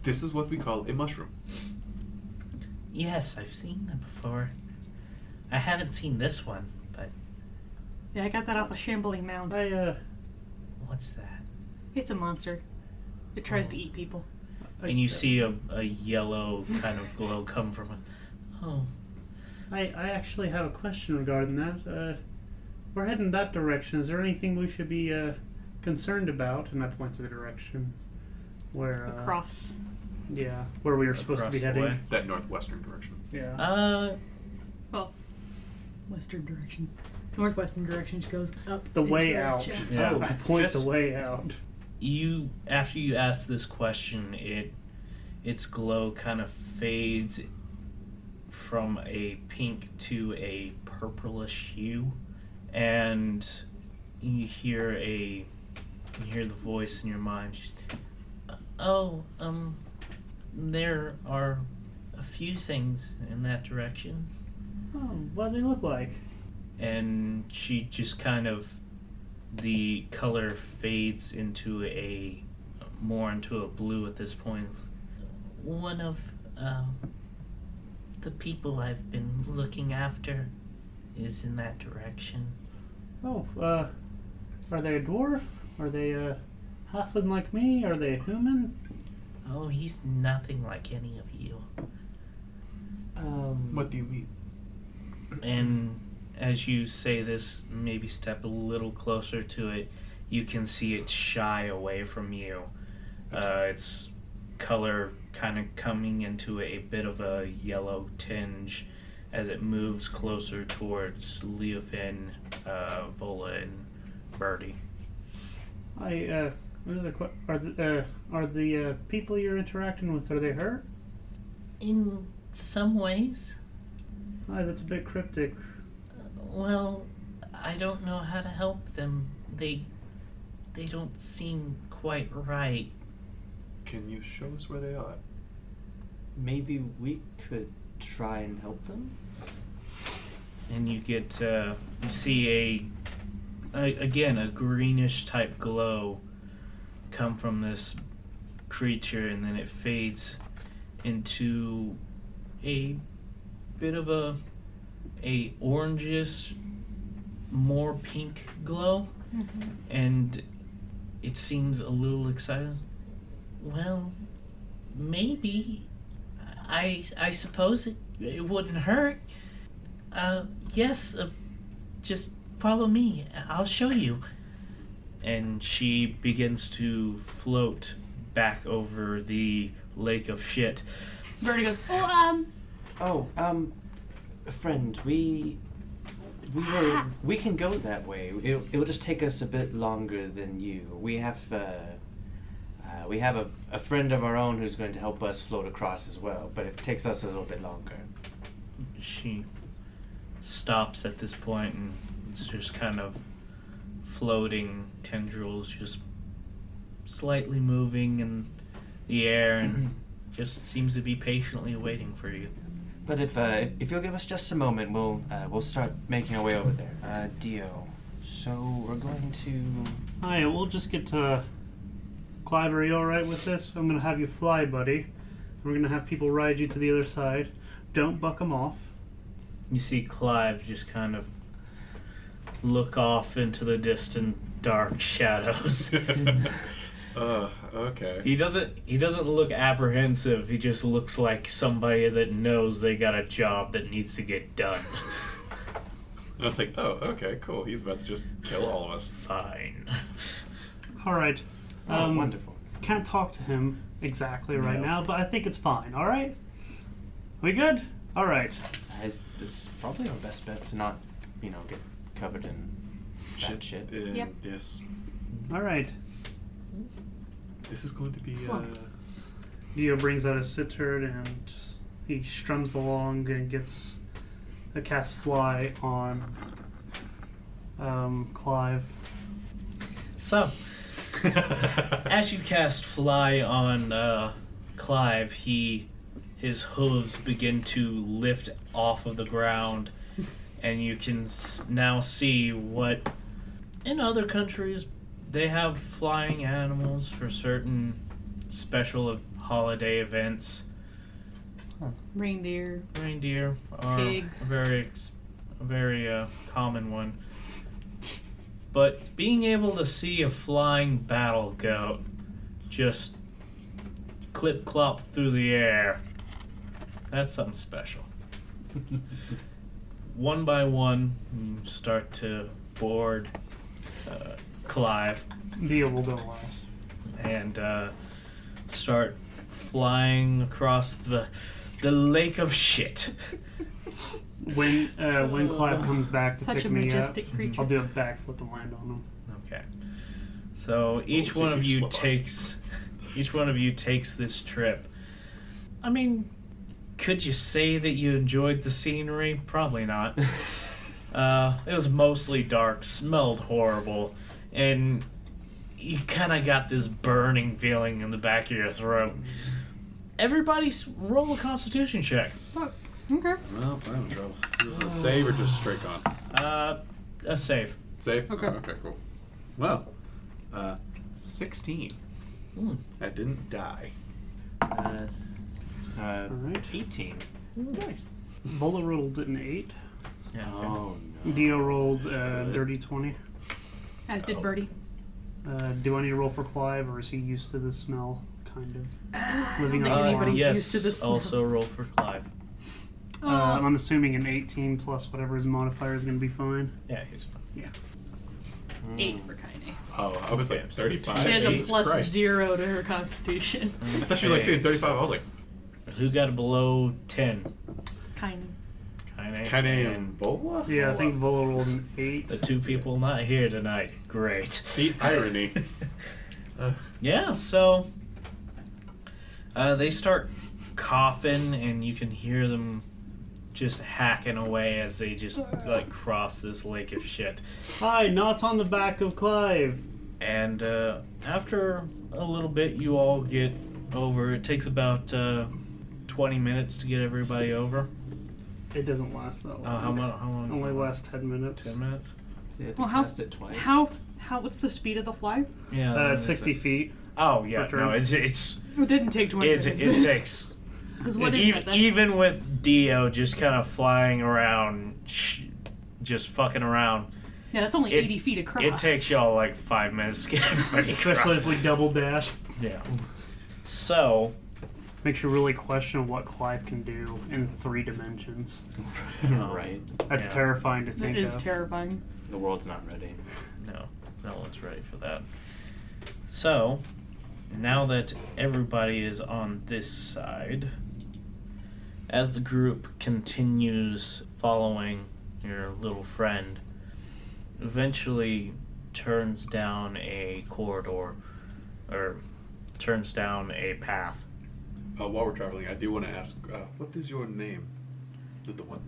This is what we call a mushroom. Yes, I've seen them before. I haven't seen this one, but Yeah, I got that off a shambling mound. what's that? It's a monster. It tries to eat people. And you see a yellow kind of glow come from it. Oh, I actually have a question regarding that. We're heading that direction. Is there anything we should be concerned about? And I point to the direction where Across. Yeah, where we were supposed to be Across the heading. way. That northwestern direction. Yeah. Well, western direction. Northwestern direction goes up. The into way a out. shaft. Yeah. I point Just- the way out. you after you ask this question, its glow kind of fades from a pink to a purplish hue, and you hear the voice in your mind. Just, there are a few things in that direction. Oh, what do they look like? And she just kind of, the color fades into more into a blue at this point. One of the people I've been looking after is in that direction. Oh, are they a dwarf? Are they a halfling like me? Are they a human? Oh, he's nothing like any of you. What do you mean? And as you say this, maybe step a little closer to it, you can see it shy away from you. Its color kind of coming into a bit of a yellow tinge as it moves closer towards Leofin, Vola, and Birdie. Are the people you're interacting with, are they hurt? In some ways, That's a bit cryptic. well, I don't know how to help them. They don't seem quite right. Can you show us where they are? Maybe we could try and help them? And you get you see again a greenish type glow come from this creature, and then it fades into a bit of a orangish, more pink glow, and it seems a little excited. Well, maybe I suppose it wouldn't hurt. Yes, just follow me. I'll show you. And she begins to float back over the lake of shit. Birdie goes, Friend, we can go that way. It'll just take us a bit longer than you. We have a friend of our own who's going to help us float across as well, but it takes us a little bit longer. She stops at this point, and it's just kind of floating tendrils just slightly moving in the air, and just seems to be patiently waiting for you. But if you'll give us just a moment, we'll start making our way over there. Dio. So we're going to. Hi, we'll just get to. Clive, are you alright with this? I'm gonna have you fly, buddy. We're gonna have people ride you to the other side. Don't buck them off. You see Clive just kind of look off into the distant dark shadows. Okay. He doesn't look apprehensive. He just looks like somebody that knows they got a job that needs to get done. I was like, oh, okay, cool. He's about to just kill all of us. Fine. Alright. Wonderful. Can't talk to him exactly right No. now, but I think it's fine, alright? We good? All right. This is probably our best bet to not, get covered in bad shit. Yep. Yes. All right. This is going to be. Dio brings out his cittern and he strums along and gets a cast fly on Clive. So, as you cast fly on Clive, his hooves begin to lift off of the ground, and you can now see what in other countries they have flying animals for certain special holiday events. Reindeer. Reindeer are Pigs. a very common one. But being able to see a flying battle goat just clip-clop through the air, that's something special. One by one, you start to board Clive Dio will go last. and start flying across the lake of shit. When Clive comes back to Such pick a me up, majestic creature. I'll do a backflip and land on him. Okay. So each see one if of you you slip takes this trip. I mean, could you say that you enjoyed the scenery? Probably not. It was mostly dark, smelled horrible, and you kind of got this burning feeling in the back of your throat. Everybody roll a constitution check. Oh, okay. Well, I'm in trouble. Is this a save or just straight con? A save. Save? Okay. Oh, okay, cool. Well, 16. I didn't die. Alright. 18. Nice. Vola rolled an 8. Yeah. Oh, no. Dio rolled dirty 20. As did Birdie. Do I need to roll for Clive, or is he used to the smell, kind of? Living think on a farm? anybody's yes, used to the smell. also roll for Clive. I'm assuming an 18 plus whatever his modifier is going to be fine. Yeah, he's fine. 8 for Kaine. Oh, I was like 35. She has a Jesus plus Christ. 0 to her constitution. I thought you were like saying 35. I was like, Who got below 10? Kind Kaine and Vola? Yeah, I think Vola rolled an 8. The two people not here tonight. Great. The irony. Yeah, so they start coughing, and you can hear them just hacking away as they just like cross this lake of shit. Hi, not on the back of Clive. And after a little bit, you all get over. It takes about 20 minutes to get everybody over. It doesn't last that long. How long? Only lasts 10 minutes. 10 minutes. So you had to Well, cast it twice. what's the speed of the fly? Yeah. It's 60 feet. Oh yeah, per turn. no, it's It didn't take 20 it minutes. takes. Because what is that? That's, Even with Dio just kind of flying around, just fucking around, yeah, that's only 80 feet across. it takes y'all like 5 minutes to get everybody Especially across. if we double dash. Yeah. So, Makes you really question what Clive can do in 3 dimensions. Right. That's Yeah. terrifying to That think is of. terrifying. The world's not ready. no one's ready for that. So, now that everybody is on this side, as the group continues following your little friend, eventually turns down a corridor, or turns down a path. While we're traveling, I do want to ask, what is your name? The one.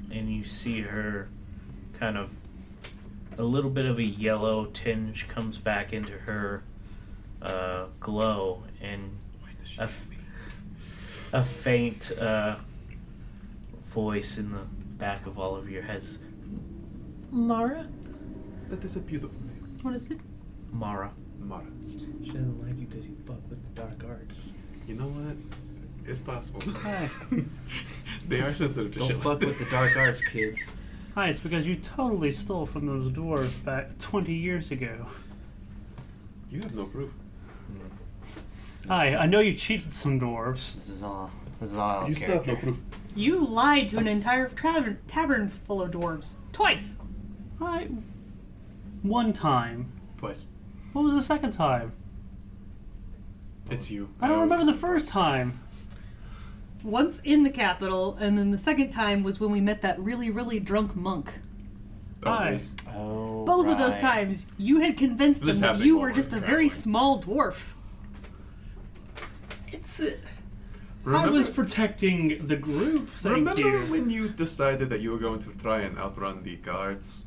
And you see her kind of, a little bit of a yellow tinge comes back into her glow, and a faint voice in the back of all of your heads. Mara? That is a beautiful name. What is it? Mara. Mara. She doesn't like you because you fuck with the dark arts. You know what? It's possible. Hi. They are sensitive to Don't shit fuck like with that. the dark arts, kids. Hi, it's because you totally stole from those dwarves back 20 years ago. You have no proof. Hi, I know you cheated some dwarves. This is all You still have no character. proof. You lied to an entire tavern full of dwarves. Twice. Hi. One time. Twice. What was the second time? It's you. I don't was remember the just first time. Once in the capital, and then the second time was when we met that really, really drunk monk. Hi. yes. Oh, Both of those right. times, you had convinced This them that happened you while were we just were a very traveling. small dwarf. It's. Remember, I was protecting the group. Thank remember you. when you decided that you were going to try and outrun the guards?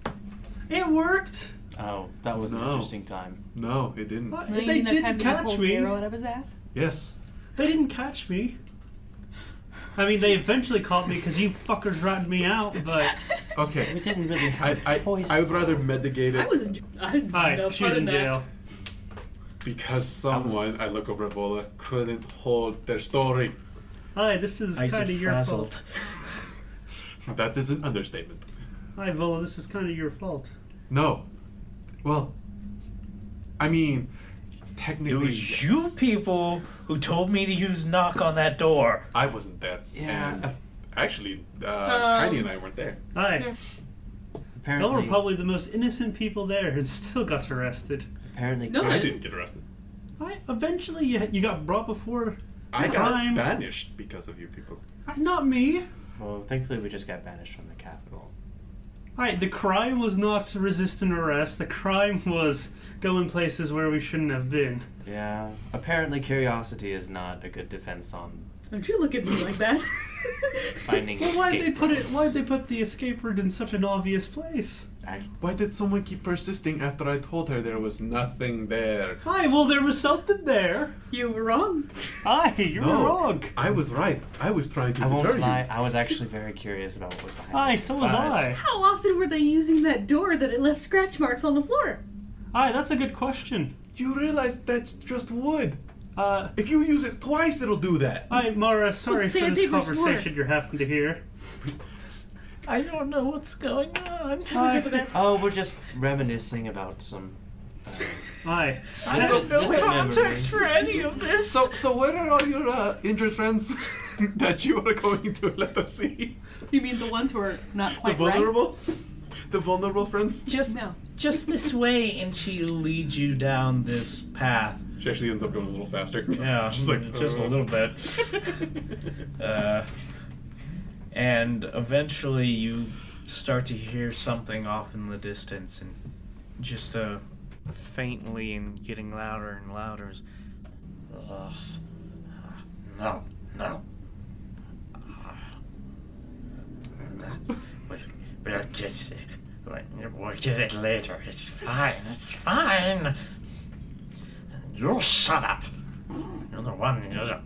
It worked. Oh, that was an No. interesting time. No, it didn't. What? No, you They mean that time didn't that you catch pulled the me. arrow out of his ass? Yes. They didn't catch me. I mean, they eventually caught me because you fuckers ratted me out, but... Okay. We didn't really have a choice. I would rather mitigate I it was in. I had Hi, no she part was in that. jail. because someone, I look over at Vola, couldn't hold their story. Hi, this is I kind get of your frazzled. fault. That is an understatement. Hi, Vola, this is kind of your fault. No. Well, I mean, It technically, was yes. you people who told me to use knock on that door. I wasn't there. Yeah. And actually, Tiny and I weren't there. Hi. Yeah. Y'all Apparently, were probably the most innocent people there and still got arrested. apparently, No, I I didn't get arrested. Eventually, you got brought before... I got Crime. banished because of you people. Not me. Well, thankfully, we just got banished from the capital. The crime was not resisting arrest. The crime was going places where we shouldn't have been. Yeah. Apparently, curiosity is not a good defense on Don't you look at me like that? finding Well, escape routes. why'd they put the escape route in such an obvious place? Why did someone keep persisting after I told her there was nothing there? Well, there was something there. You were wrong. You were No, wrong. I was right. I was trying to I won't deter you. lie. I was actually very curious about what was behind it. So was but I. How often were they using that door that it left scratch marks on the floor? That's a good question. You realize that's just wood. Uh, If you use it twice, it'll do that. Mara, sorry What's for this sandpaper's conversation you're having to hear. I don't know what's going on. Oh, we're just reminiscing about some. I Distant, No distant context memories. for any of this. So where are all your injured friends that you are going to let us see? You mean the ones who are not The quite right? vulnerable? The vulnerable friends? just No. just this way, and she leads you down this path. She actually ends up going a little faster. Yeah, She's like, just a little bit. And eventually you start to hear something off in the distance, and just faintly and getting louder and louder. No, no. We'll get it later. It's fine. It's fine. You shut up. You're the one who's a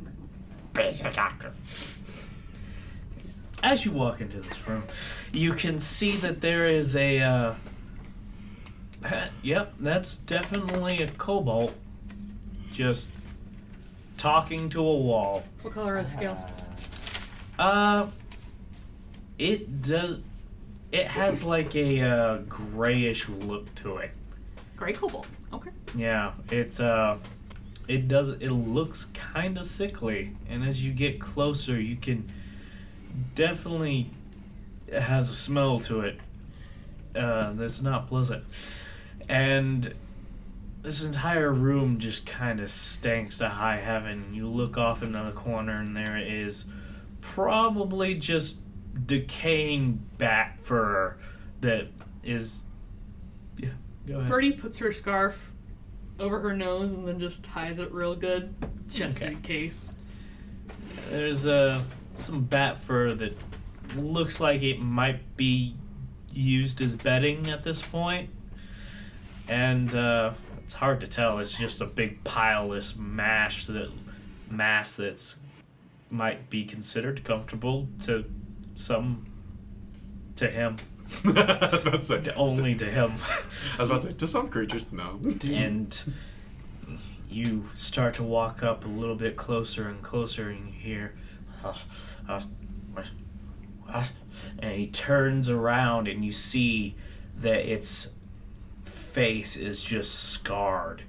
basic actor. As you walk into this room, you can see that there is a. Yep, that's definitely a kobold. Just talking to a wall. What color are his scales? It does. It has like a grayish look to it. Gray cobalt. Okay. Yeah, it does. It looks kind of sickly, and as you get closer, you can definitely. It has a smell to it. That's not pleasant, and this entire room just kind of stinks to high heaven. You look off into the corner, and there is probably just decaying bat fur that is. Yeah, go ahead. Birdie puts her scarf over her nose and then just ties it real good, just Okay. in case. There's some bat fur that looks like it might be used as bedding at this point, and it's hard to tell. It's just a big pileless mass that's might be considered comfortable to him, I was about to say. only to him. I was about to say, to some creatures, no. And you start to walk up a little bit closer and closer, and you hear, what? And he turns around, and you see that its face is just scarred,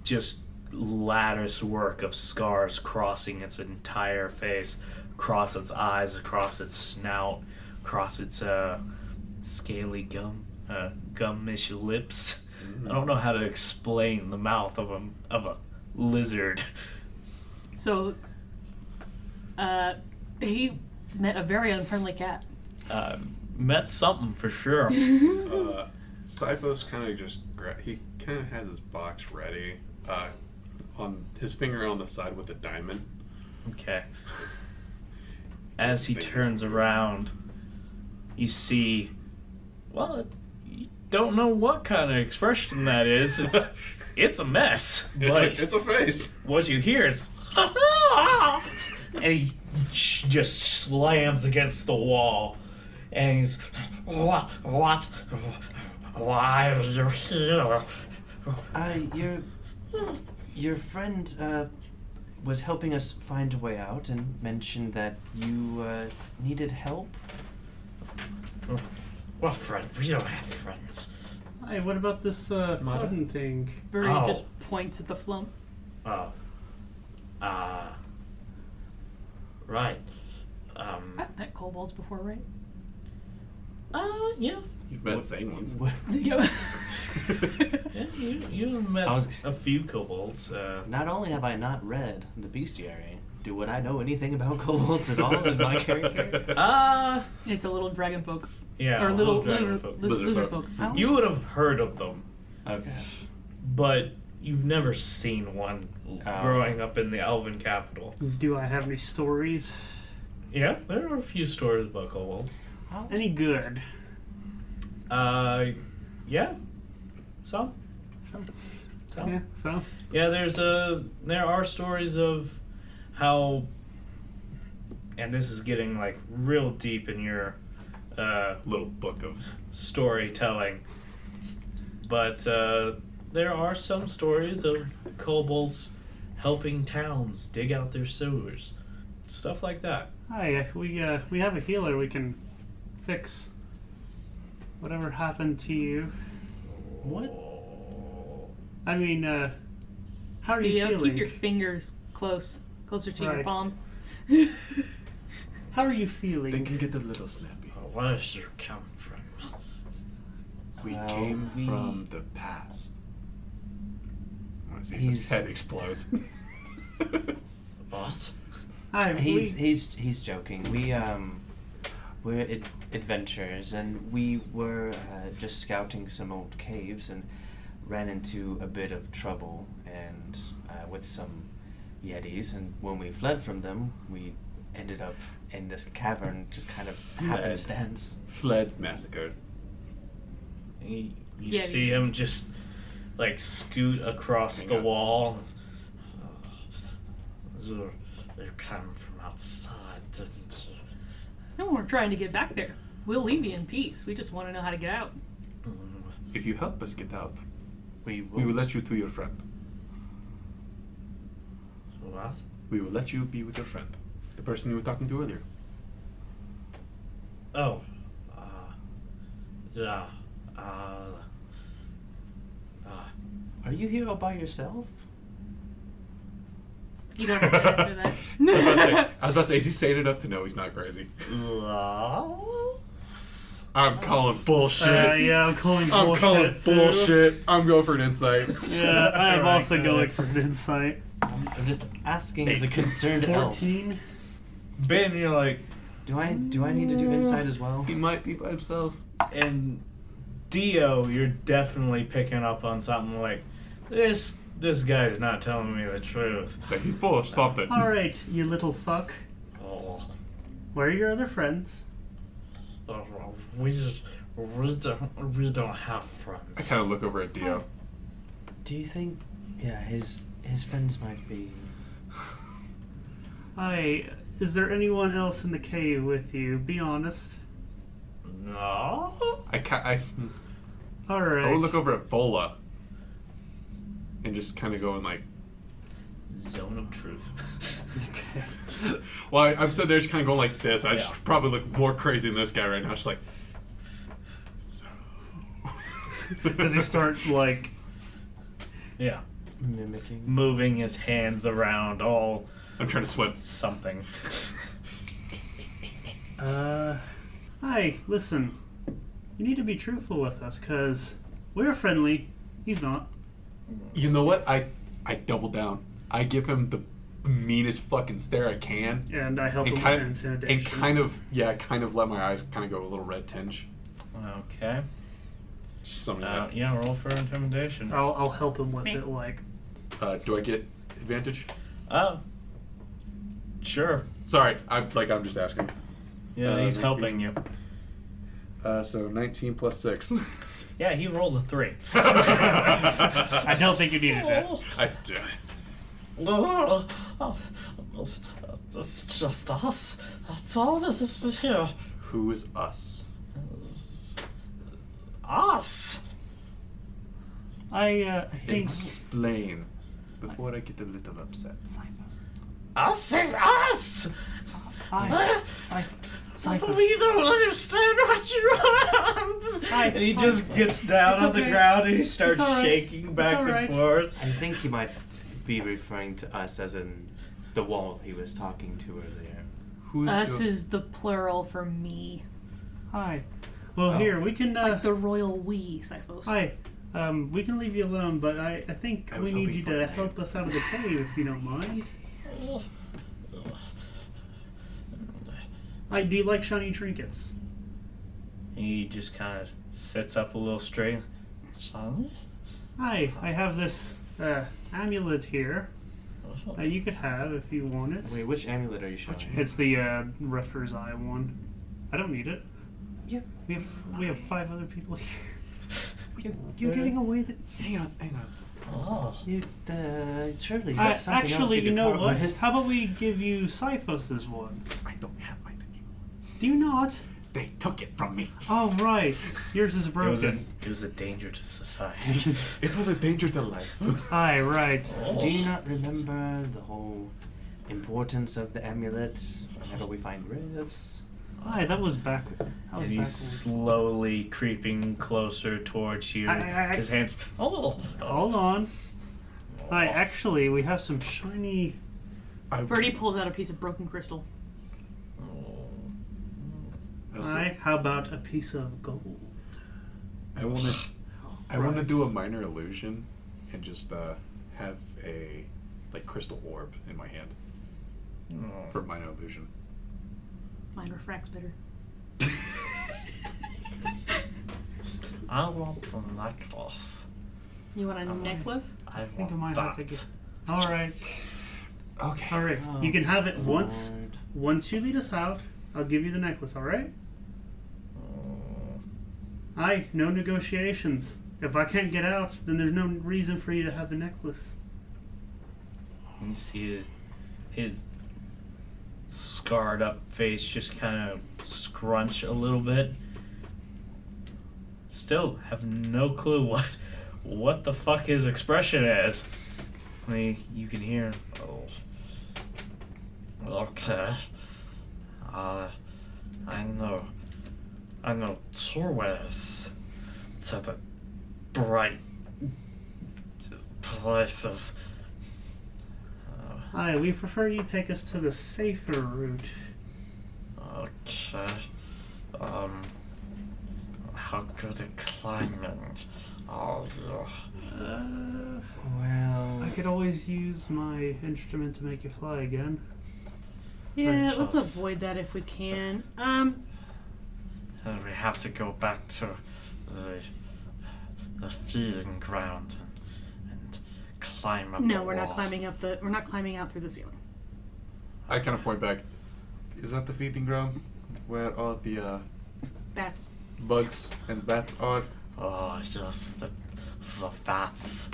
just lattice work of scars crossing its entire face, across its eyes, across its snout, across its scaly gummish lips. I don't know how to explain the mouth of a lizard. So, He met a very unfriendly cat. Met something for sure. Sifos kind of just he kind of has his box ready, on his finger on the side with a diamond. Okay. As he His turns fingers. around, you see, well, you don't know what kind of expression that is. It's a mess. But It's a face. what you hear is, and he just slams against the wall, and he's, what? Why are you here? Your friend was helping us find a way out and mentioned that you needed help. What friend? We don't have friends. Hey, what about this floating thing? Burry Oh. just points at the flump. Oh. Right. I've met kobolds before, right? Yeah. You've met sane ones. Yep. Yeah, you met I was- a few kobolds. Not only have I not read the bestiary, would I know anything about kobolds at all in my character? It's a little dragon folk. Yeah, Or a little dragon folk. lizard folk. You would have heard of them, Okay. but you've never seen one growing up in the Elven capital. Do I have any stories? Yeah, there are a few stories about kobolds. Any good? Yeah, some. Yeah, so? Yeah, there are stories of how, and this is getting like real deep in your Little book of. storytelling, but there are some stories of kobolds helping towns dig out their sewers, stuff like that. Hi, we have a healer we can fix whatever happened to you. What? I mean, how are you Yeah, feeling? keep your fingers closer to your Right. palm. How are you feeling? They can get a little snappy. Where did you come from? We Well, came we- from the past. I want to see He's- his head explodes. What? Hi, He's joking. We're adventurers, and we were just scouting some old caves and ran into a bit of trouble and with some yetis. And when we fled from them, we ended up in this cavern, just kind of happenstance. Fled, massacred. You Yetis. see him just like scoot across Hang the on. wall. They come from outside, didn't you? No, we're trying to get back there. We'll leave you in peace. We just want to know how to get out. If you help us get out, We we will let you to your friend. So what? We will let you be with your friend. The person you were talking to earlier. Oh. Yeah. Are you here all by yourself? You don't have to answer that. I was about to say, is he sane enough to know he's not crazy? I'm calling bullshit. yeah, I'm calling bullshit. I'm calling too. bullshit. I'm going for an insight. Yeah, I'm Alright, also good. going for an insight. I'm just asking as a concerned elf. 14. Ben, you're like, Do I need to do insight as well? He might be by himself. and Dio, you're definitely picking up on something like this. This guy's not telling me the truth. It's like he's full of something. Alright, you little fuck. Oh, Where are your other friends? we don't have I friends. kind of look over at Dio. Do you think, his friends might be? Hi, is there anyone else in the cave with you? Be honest. No. I Alright. will look over at Vola and just kind of go in like, Zone of truth. Okay. well, I'm sitting there just kind of going like this. I Yeah. just probably look more crazy than this guy right now. Just like, so. Does he start, like... Yeah. Mimicking. Moving his hands around, all I'm trying to swim. something. Hi, listen. You need to be truthful with us, because we're friendly. He's not. You know what? I double down. I give him the meanest fucking stare I can. And I help him with intimidation. And kind of let my eyes kind of go a little red tinge. Okay. Something like that. Yeah, roll for intimidation. I'll help him with it, like... Do I get advantage? Sure. Sorry, I'm just asking. Yeah, he's 19. helping you. So 19 plus 6. Yeah, he rolled a 3. I don't think you needed that. I do. It's just us. That's all this is here. Who is us? Us. I think... Explain before I get a little upset. Us is us. Cypher. We don't understand what you want. And he just gets down on the ground and he starts shaking back and forth. I think he might be referring to us as in the wall he was talking to earlier. Who's Us is the plural for me. Hi. Well, here, we can... Like the royal we, Cyphos. Hi. We can leave you alone, but I think we need you to help us out of the cave, if you don't mind. Do you like shiny trinkets? He just kind of sits up a little straight. Shiny? Hi, I have this amulet here that you could have if you want it. Wait, which amulet are you showing? It's the Refter's Eye one. I don't need it. Yeah. We have 5 other people here. You're getting away with it. Hang on. Oh. Surely that's something else Actually, you could know part what? with. How about we give you Cyphos's one? I don't have mine anymore. Do you not? They took it from me. Oh, right. Yours is broken. It was a danger to society. It was a danger to life. Aye, right. Do you not remember the whole importance of the amulet whenever we find rifts? Aye, that was back. And he's slowly creeping closer towards you. His hands. Oh. Hold on. Aye, actually, we have some shiny... Birdie pulls out a piece of broken crystal. Aye, how about a piece of gold? I want to do a minor illusion and just have a crystal orb in my hand for minor illusion. Mine refracts better. I want a necklace. You want a necklace? I think I want might have to that. get... Alright. Okay. Alright, Oh, you can have it once. Lord. Once you lead us out, I'll give you the necklace, alright? Aye, no negotiations. If I can't get out, then there's no reason for you to have the necklace. You see his scarred up face just kind of scrunch a little bit. Still have no clue what the fuck his expression is. I mean, you can hear. Oh, okay. I know 2 ways to the bright places. Aye, we prefer you take us to the safer route. Okay. How good at climbing are you? Well, I could always use my instrument to make you fly again. Yeah, let's Just- avoid that if we can. We have to go back to the feeding ground and climb up. No, the we're not wall. climbing up the. We're not climbing out through the ceiling. I kind of point back. Is that the feeding ground where all the Bats. bugs and bats are? Oh yes, the bats.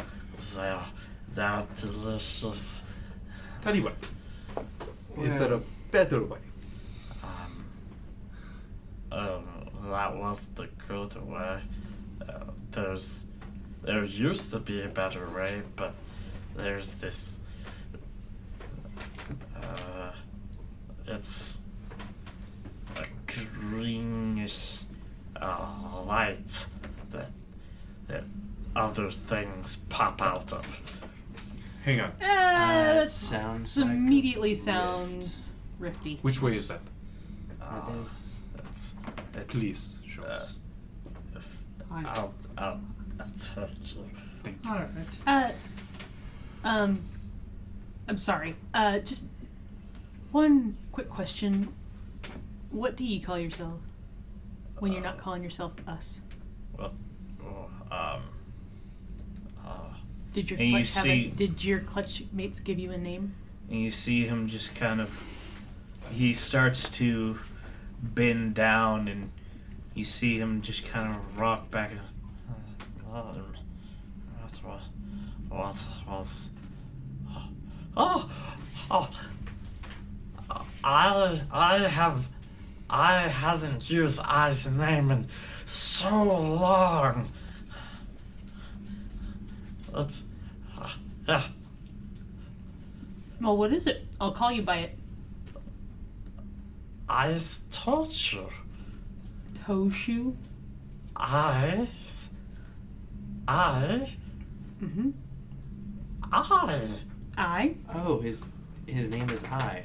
They're delicious. Tell you what. Is there a better way? That was the good way. There used to be a better way, but there's this. It's a greenish light that other things pop out of. Hang on. That sounds like a immediately rift. sounds rifty. Which way is that? that is. It's Please show us. I'll tell you. Thank you. Alright. I'm sorry. Just one quick question. What do you call yourself when you're not calling yourself us? Well, Did your and you clutch have see- did your clutch mates give you a name? and you see him just kind of, he starts to bend down, and you see him just kind of rock back. What was? I hasn't used I's name in so long. Let's, yeah. Well, what is it? I'll call you by it. I told you. Toshu? I. Mm-hmm. I? Oh, his name is I.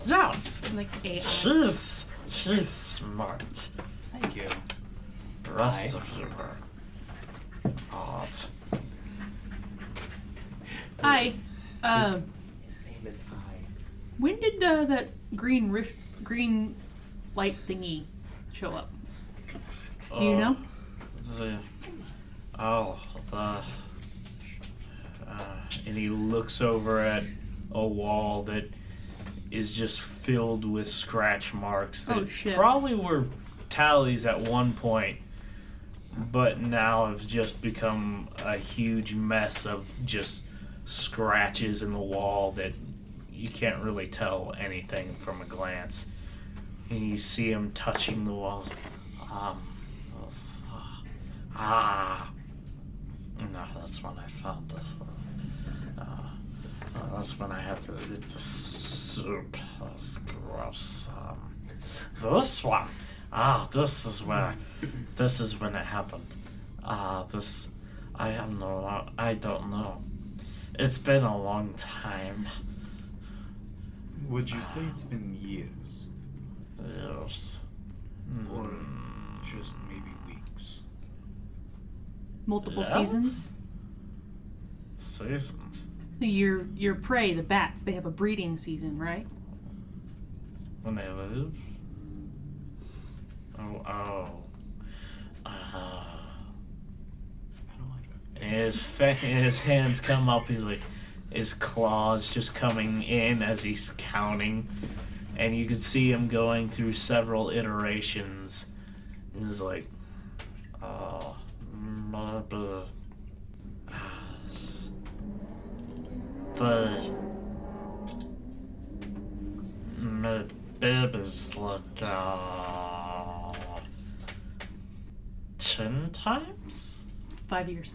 Yes. Like A-I. He's smart. Thank you. The rest I. of you are odd. I. His name is I. When did that green light thingy show up? Do you know? And he looks over at a wall that is just filled with scratch marks that Oh, shit. probably were tallies at one point, but now have just become a huge mess of just scratches in the wall that you can't really tell anything from a glance. And you see him touching the walls. No, that's when I found this. That's when I had to eat the soup. That was gross. This one. This is when it happened. I don't know. It's been a long time. Would you say it's been years? Yes. Or just maybe weeks? Multiple Yes? seasons? Seasons. Your prey, the bats, they have a breeding season, right? When they live? And his hands come up, he's like, his claws just coming in as he's counting. And you can see him going through several iterations. And he's like, the babies look 10 times? 5 years.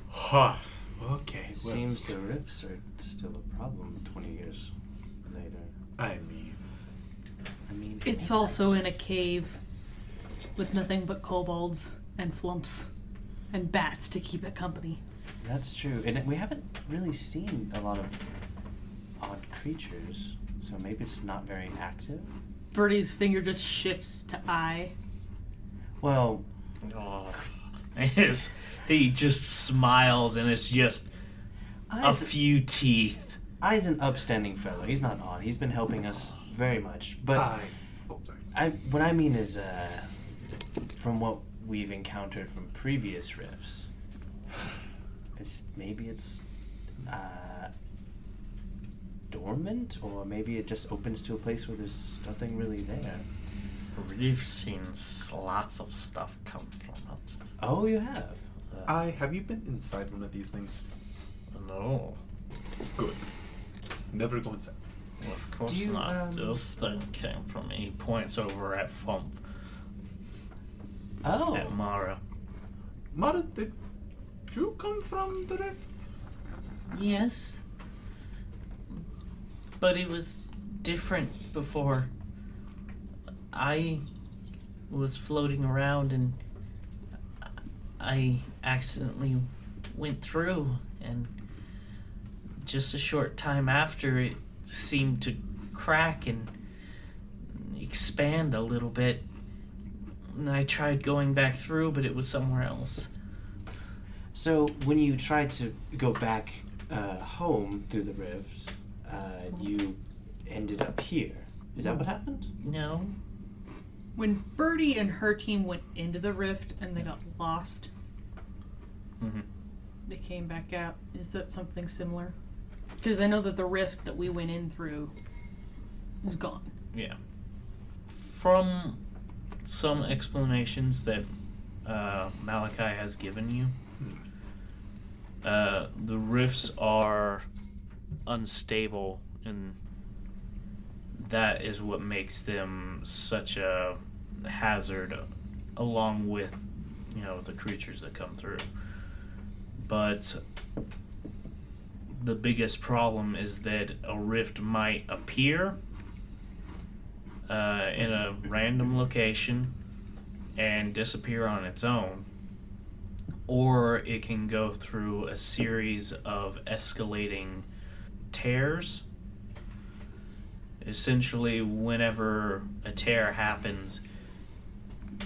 Huh. Okay. It Well, seems the rifts are still a problem 20 years later. I mean, It's also in a cave with nothing but kobolds and flumps and bats to keep it company. That's true. And we haven't really seen a lot of odd creatures, so maybe it's not very active. Birdie's finger just shifts to I. Well, He just smiles and it's just a I's, few teeth. I's an upstanding fellow. He's not odd. He's been helping us very much. But sorry. what I mean is, from what we've encountered from previous rifts, maybe it's dormant, or maybe it just opens to a place where there's nothing really there. We've seen lots of stuff come from it. Oh, you have? Have you been inside one of these things? No, Good. Never go inside. of course Do you, not. This thing came from me. He points over at Fump, Oh. at Mara. Mara, did you come from the rift? Yes. But it was different before. I was floating around and I accidentally went through, and just a short time after it seemed to crack and expand a little bit. And I tried going back through, but it was somewhere else. So when you tried to go back home through the rift, you ended up here. Is that what happened? No. When Birdie and her team went into the rift and they got lost, they came back out. Is that something similar? Because I know that the rift that we went in through is gone. Yeah. From some explanations that Malachi has given you, the rifts are unstable, and that is what makes them such a hazard, along with, the creatures that come through. But the biggest problem is that a rift might appear in a random location and disappear on its own, or it can go through a series of escalating tears. Essentially, whenever a tear happens,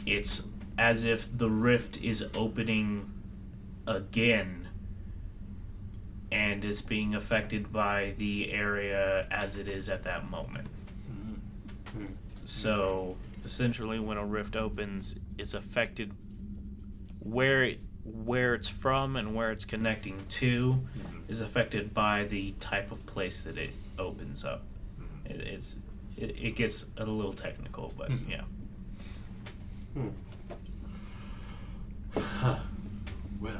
it's as if the rift is opening again, and it's being affected by the area as it is at that moment. So, essentially, when a rift opens, it's affected where it's from and where it's connecting to is affected by the type of place that it opens up. It gets a little technical, but yeah. Well,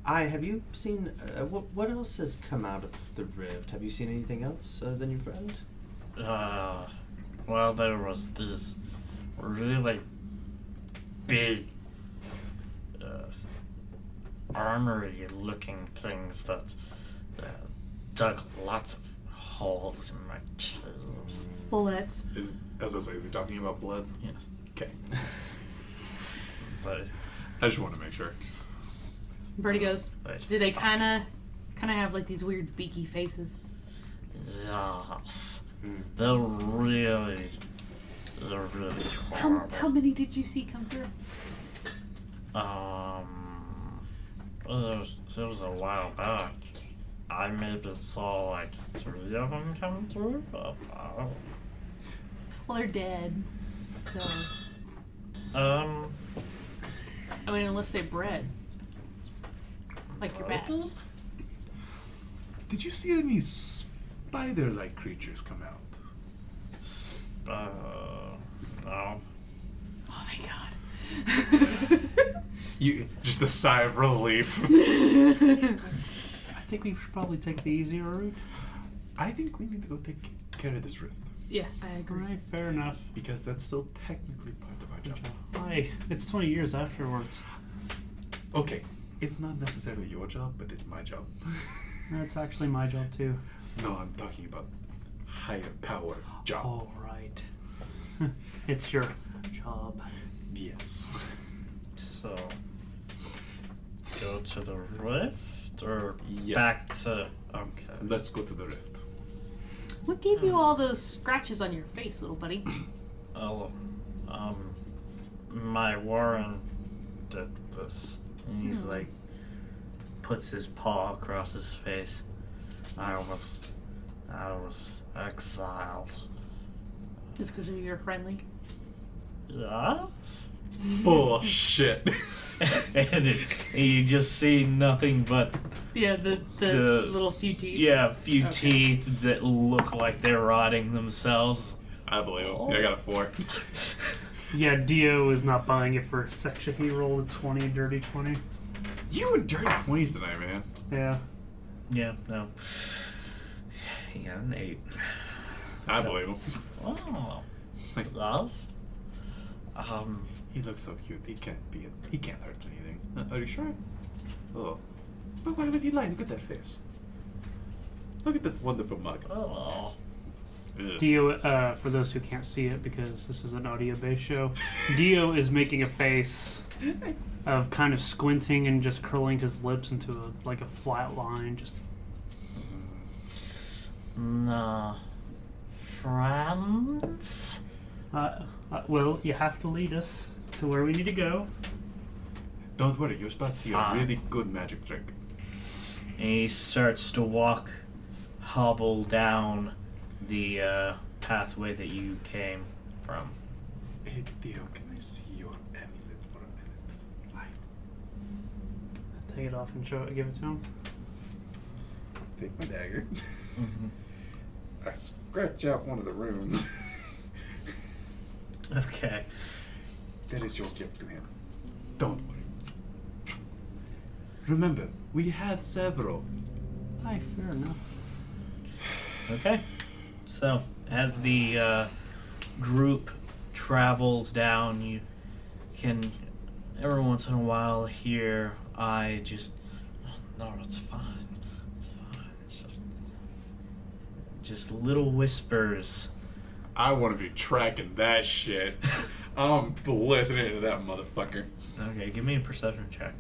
have you seen what else has come out of the rift? Have you seen anything else other than your friend? Well, there was this really big armory-looking things that dug lots of holes in my caves. Bullets. is he talking about bloods? Yes. Okay. But I just want to make sure. Birdie goes, do they suck. kind of have like these weird beaky faces? Yes. They're really horrible. How many did you see come through? Well, it was a while back. I maybe saw like 3 of them come through. Well, they're dead. So, I mean, unless they bred. Like your bats. Did you see any spider-like creatures come out? No. Oh, thank God. You just a sigh of relief. I think we should probably take the easier route. I think we need to go take care of this rift Yeah, I agree. Alright, fair enough. because that's still technically part of our job. Hi, it's 20 years afterwards. Okay, it's not necessarily your job, but it's my job. That's actually my job too. No, I'm talking about higher power job. Oh, right. It's your job. Yes. So, go to the rift or Yes. back to. Okay. Let's go to the rift. What gave you all those scratches on your face, little buddy? Oh, my Warren did this. And he's like, puts his paw across his face. I was exiled. Just because you're friendly? Yes? Bullshit. And you just see nothing but Yeah, the little few teeth. a few Okay. teeth that look like they're rotting themselves. I believe him. Yeah, I got a 4. Yeah, Dio is not buying it for a section. He rolled a 20, dirty 20. You and dirty 20s tonight, man. Yeah. Yeah, no. He got an 8. I believe him. Oh, It's like, us? he looks so cute. He can't hurt anything. Are you sure? Oh. But why would he lie? Look at that face. Look at that wonderful mug. Oh. Ugh. Dio, for those who can't see it because this is an audio-based show, Dio is making a face of kind of squinting and just curling his lips into a flat line. Just No. Friends? well, you have to lead us to where we need to go. Don't worry, you're about to see a Fine. really good magic trick. And he starts to hobble down the pathway that you came from. Hey, Theo, can I see your amulet for a minute? Why? Take it off and give it to him. Take my dagger. Mm-hmm. I scratch out one of the runes. Okay. That is your gift to him. Don't worry. Remember, we have several. Aye, fair enough. Okay. So, as the group travels down, you can every once in a while hear no, it's fine. It's fine. It's just little whispers. I want to be tracking that shit. I'm listening to that motherfucker. Okay, give me a perception check.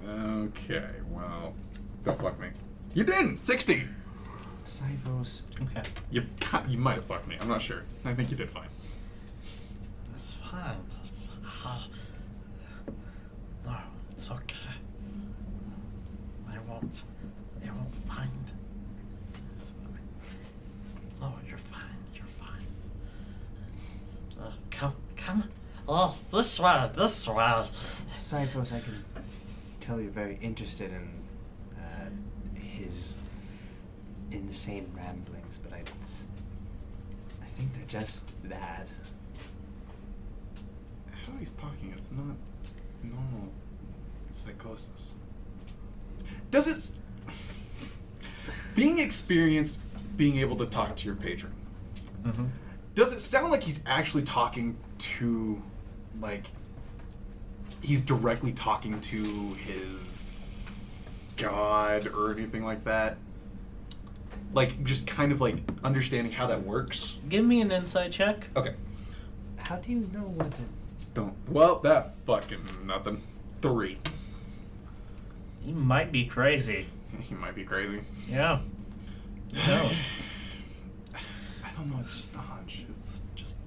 Okay, well, don't fuck me. You didn't! 16! Cyphos. Okay. You might have fucked me. I'm not sure. I think you did fine. That's fine. No, it's okay. They won't find. It's fine. No, you're fine. You're fine. Come. Oh, this way. Cyphos, I can tell you're very interested in his insane ramblings, but I think they're just that. How he's talking, it's not normal psychosis. Does it... Being experienced, being able to talk to your patron, Mm-hmm. does it sound like he's actually talking to, like, he's directly talking to his god or anything like that? Like, just kind of, like, understanding how that works? Give me an insight check. Okay. How do you know what the... Don't... Well, that fucking nothing. 3. You might be crazy. He might be crazy. Yeah. Who knows? I don't know, it's just a hunch. It's just...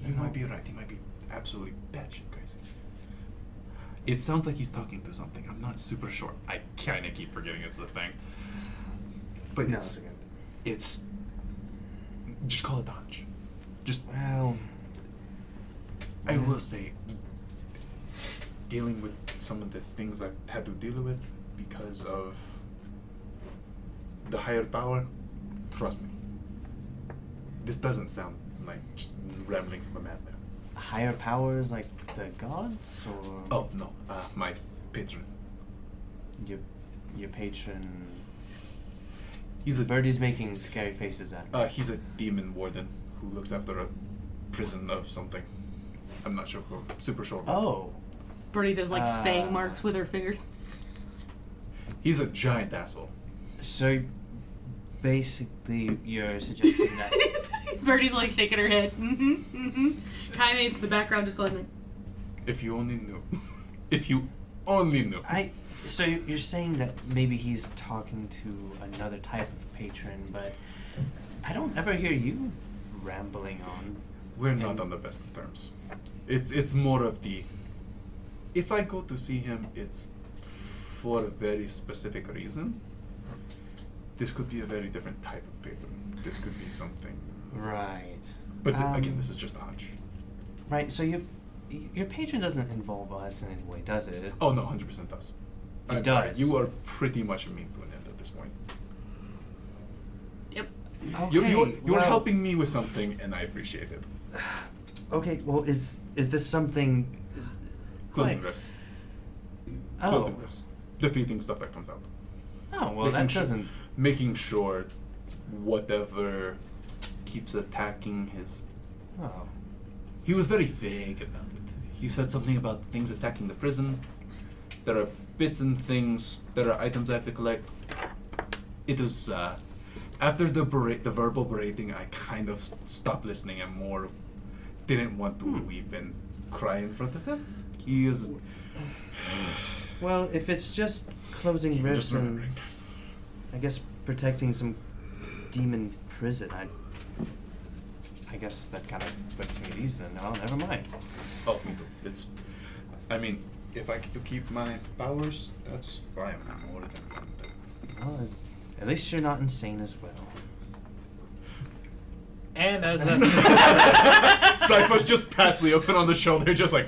He might be right. He might be absolutely batshit crazy. It sounds like he's talking to something. I'm not super sure. I kind of keep forgetting it's the thing. But No, it's... it's okay. It's... Just call it a hunch. Just... Well... I will say... Dealing with some of the things I've had to deal with because of the higher power, trust me. This doesn't sound like just ramblings of a madman. Higher powers like the gods, or Oh, no, my patron. your patron? He's a Birdie's making scary faces at me. he's a demon warden who looks after a prison of something. I'm not sure who, super sure. Oh, Birdie does like fang marks with her fingers. He's a giant asshole. so basically you're suggesting that Birdie's like shaking her head. Kaine's in the background just going like, If you only knew. If you only knew. So you're saying that maybe he's talking to another type of patron, but I don't ever hear you rambling on. We're not on the best of terms. It's more of the... If I go to see him, it's for a very specific reason. This could be a very different type of patron. This could be something... Right. But again, this is just a hunch. Right, so your patron doesn't involve us in any way, does it? Oh no, 100% does. It Sorry, does. you are pretty much a means to an end at this point. yep. Okay, You're well, helping me with something, and I appreciate it. Okay, well, is this something... Closing Like- riffs. Oh. Closing riffs. Defeating stuff that comes out. Oh, well, Making that sure- doesn't... Making sure whatever keeps attacking his... Oh. He was very vague about it. He said something about things attacking the prison. There are bits and things. There are items I have to collect. It was... after the verbal berating, I kind of stopped listening and more didn't want to weep and cry in front of him. He is... Well, if it's just closing Just rifts and, remembering. I guess, protecting some demon prison, I guess that kind of puts me at ease then. Oh, never mind. Oh, me too. I mean, if I get to keep my powers, that's why I'm more than fine. Well, at least you're not insane as well. And as that Cyphos just pats Leopold on the shoulder, just like.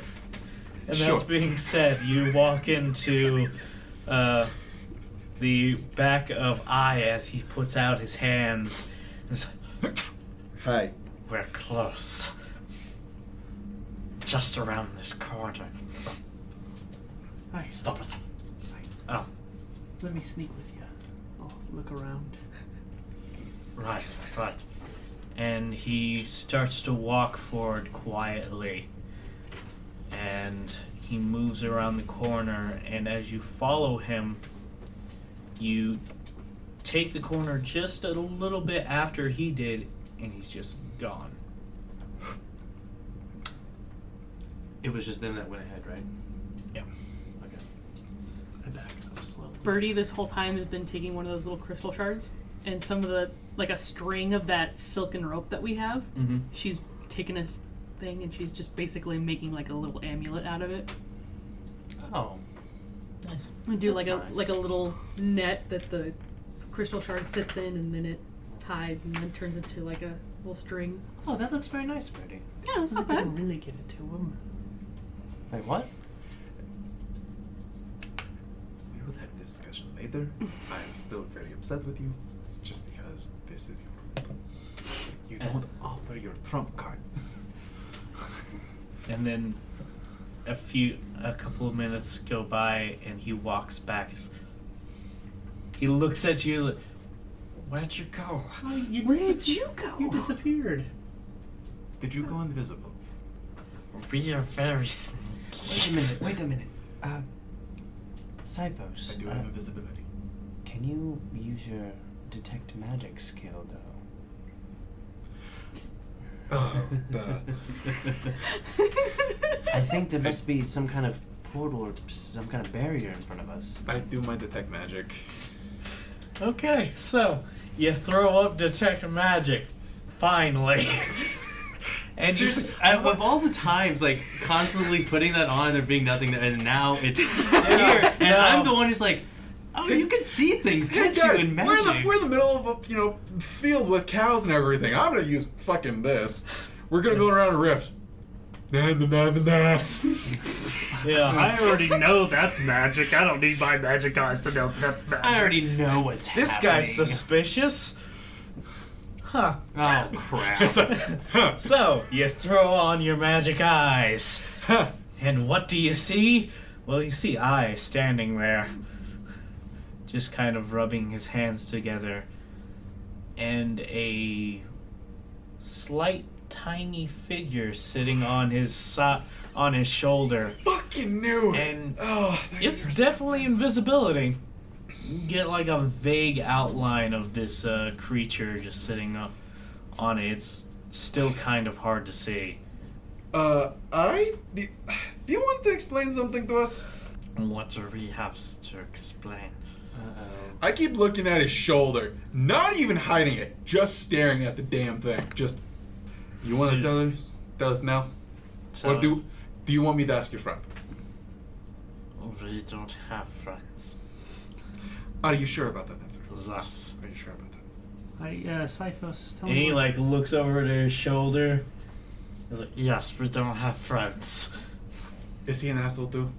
and Sure. that's being said, you walk into the back of Ai as he puts out his hands. It's like, Hi. we're close. Just around this corner. Hi. Stop it. Oh, Let me sneak with you. I'll look around. right. And he starts to walk forward quietly. And he moves around the corner, and as you follow him, you take the corner just a little bit after he did, and he's just gone. It was just them that went ahead, right? Yeah. Okay. I back up slowly. Birdie this whole time has been taking one of those little crystal shards and some of the, like a string of that silken rope that we have. Mm-hmm. She's taken this thing and she's just basically making like a little amulet out of it. Oh. Nice. We do That's like nice. a little net that the crystal shard sits in, and then it ties and then turns into like a little string. Oh, that looks very nice, Birdie. Yeah, that's not I bad. really get it to him. Wait, what? We will have this discussion later. I am still very upset with you, just because this is your. You don't offer your trump card. And then a couple of minutes go by, and he walks back. He looks at you like, where'd you go? Oh, Where did you go? You disappeared. Did you go invisible? We are very sneaky. Wait a minute. Cyphos, I do have invisibility. can you use your detect magic skill, though? Oh, the. I think there must be some kind of portal or some kind of barrier in front of us. I do my detect magic. Okay, so you throw up detect magic, finally. And Seriously, of all the times, like, constantly putting that on and there being nothing there, and now it's here, and I'm the one who's like, oh, you can see things, can't you, in magic? We're in the middle of a field with cows and everything. I'm gonna use fucking this. We're gonna go around a rift. Yeah, I already know that's magic. I don't need my magic eyes to know that's magic. I already know what's this happening. guy's suspicious. Huh. Oh, crap. It's like, huh, So, you throw on your magic eyes. huh. And what do you see? Well, you see I standing there, just kind of rubbing his hands together, and a slight, tiny figure sitting on his shoulder. Fucking knew. And Oh, it's definitely invisibility. You get like a vague outline of this creature just sitting up on it. It's still kind of hard to see. Do you want to explain something to us? What do we have to explain? I keep looking at his shoulder, not even hiding it, just staring at the damn thing. Just, you want to tell us now, or do you want me to ask your friend? We don't have friends. Are you sure about that answer? Yes. Are you sure about that? Cyphos, tell And me. he like looks over to his shoulder. He's like, yes, we don't have friends. Is he an asshole too?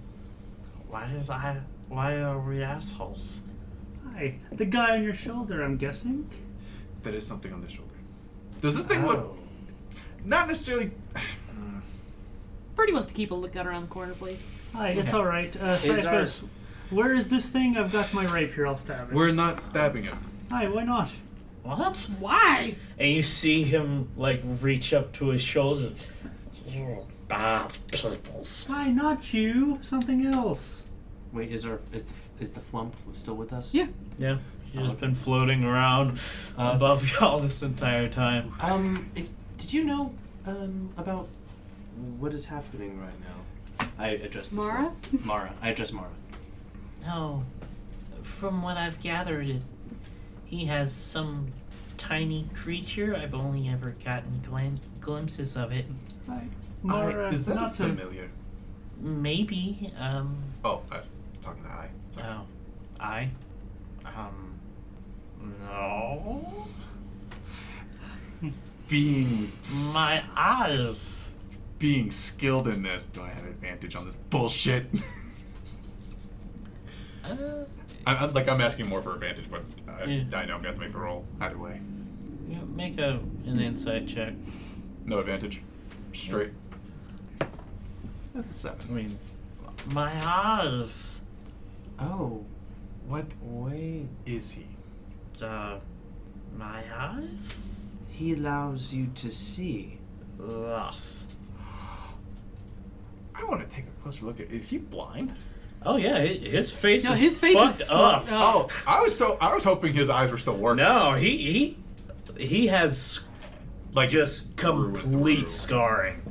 Why are we assholes? Hi, the guy on your shoulder, I'm guessing. There is something on the shoulder. Does this thing look not necessarily? Birdie wants to keep a lookout around the corner, please. Hi, it's all right. Cyphos, where is this thing? I've got my rapier. I'll stab it. We're not stabbing him. Hi, why not? What? Why? And you see him like reach up to his shoulders. You're bad peoples. Hi, not you. Something else. Wait, is the flump still with us? Yeah. Yeah. He's just been floating around above y'all this entire time. Did you know about what is happening right now? I addressed the Mara? flump. Mara. I addressed Mara. No. From what I've gathered, he has some tiny creature. I've only ever gotten glimpses of it. Hi, Mara. Is that not to. familiar? Maybe. Oh, I'm talking to I. Sorry. Oh, I. No. Being My eyes. being skilled in this, do I have advantage on this bullshit? I'm asking more for advantage, but Yeah. I know I'm gonna have to make the roll either way. Yeah, make an insight check. No advantage. Straight. That's a 7. I mean, my eyes. Oh, What wait. is he? My eyes? He allows you to see. Yes. I want to take a closer look at. Is he blind? Oh yeah, his face No, is his face fucked is up. fucked up. Oh, I was hoping his eyes were still working. No, he has Like just it's through and complete through. scarring.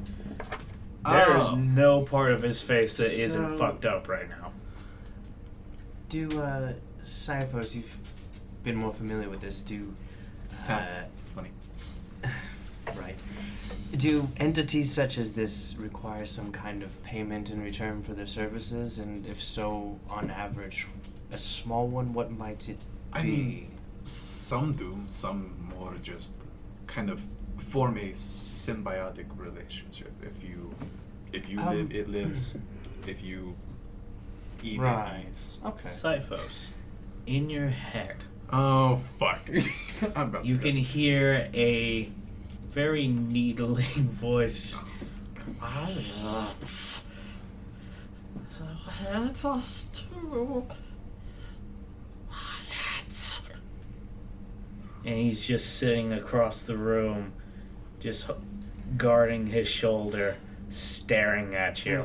There is Oh. no part of his face that isn't So- fucked up right now. Do, Cyphos, you've been more familiar with this, do, It's funny. right. Do entities such as this require some kind of payment in return for their services? And if so, on average, a small one, what might it be? I mean, some do, some more just kind of form a symbiotic relationship. If you live, it lives. If you eat, Right. it eats. Okay. Cyphos, in your head, Oh fuck! I'm about you to can hear a very needling voice. Quiet. Let us do. Quiet. And he's just sitting across the room, just guarding his shoulder, staring at you.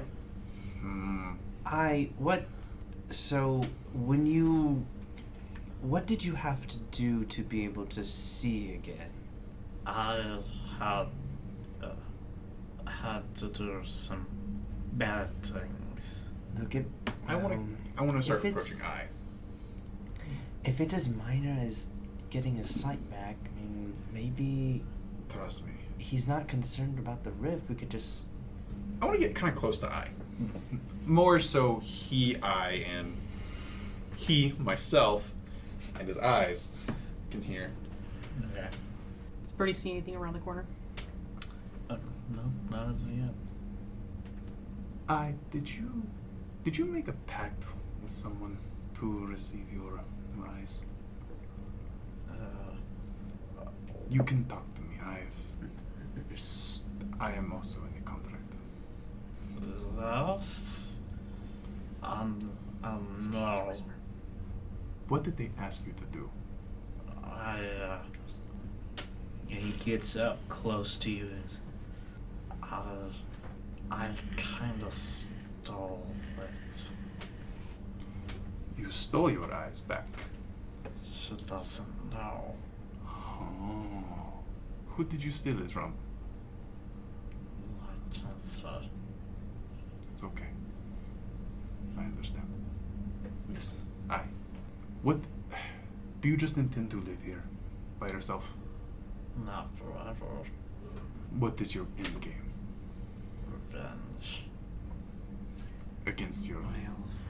So, what did you have to do to be able to see again? I had to do some bad things. Look at. I want to start if it's- approaching I. If it's as minor as getting his sight back, I mean, maybe Trust me. he's not concerned about the rift. We could just. I want to get kind of close to I. More so I, and he, myself, and his eyes can hear. Okay. Does Birdie see anything around the corner? No, not as of yet. Did you make a pact with someone to receive your eyes? You can talk to me. I am also in the contract. Yes. No. What did they ask you to do? He gets up close to you. I kind of stole it. You stole your eyes back. She doesn't know. Oh. Who did you steal it from? I can't say. It's okay. I understand. Listen, what? Do you just intend to live here by yourself? Not forever. What is your end game? Revenge. Against your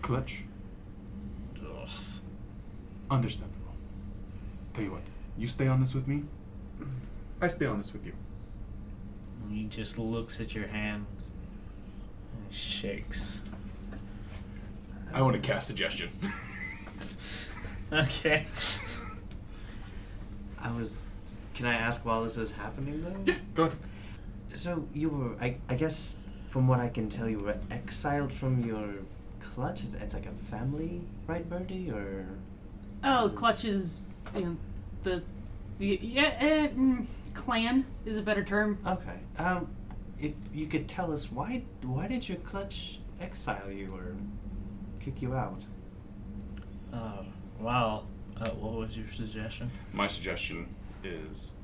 clutch? Yes. Understandable. Tell you what, you stay honest with me. I stay honest with you. He just looks at your hand and shakes. I want to cast suggestion. Okay. Can I ask while this is happening though? Yeah, go ahead. So you were, I guess, from what I can tell, you were exiled from your clutch. It's like a family, right, Birdie? Or Oh, Clutch is, clan is a better term. okay. If you could tell us why did your clutch exile you or kick you out? Well, what was your suggestion? My suggestion is,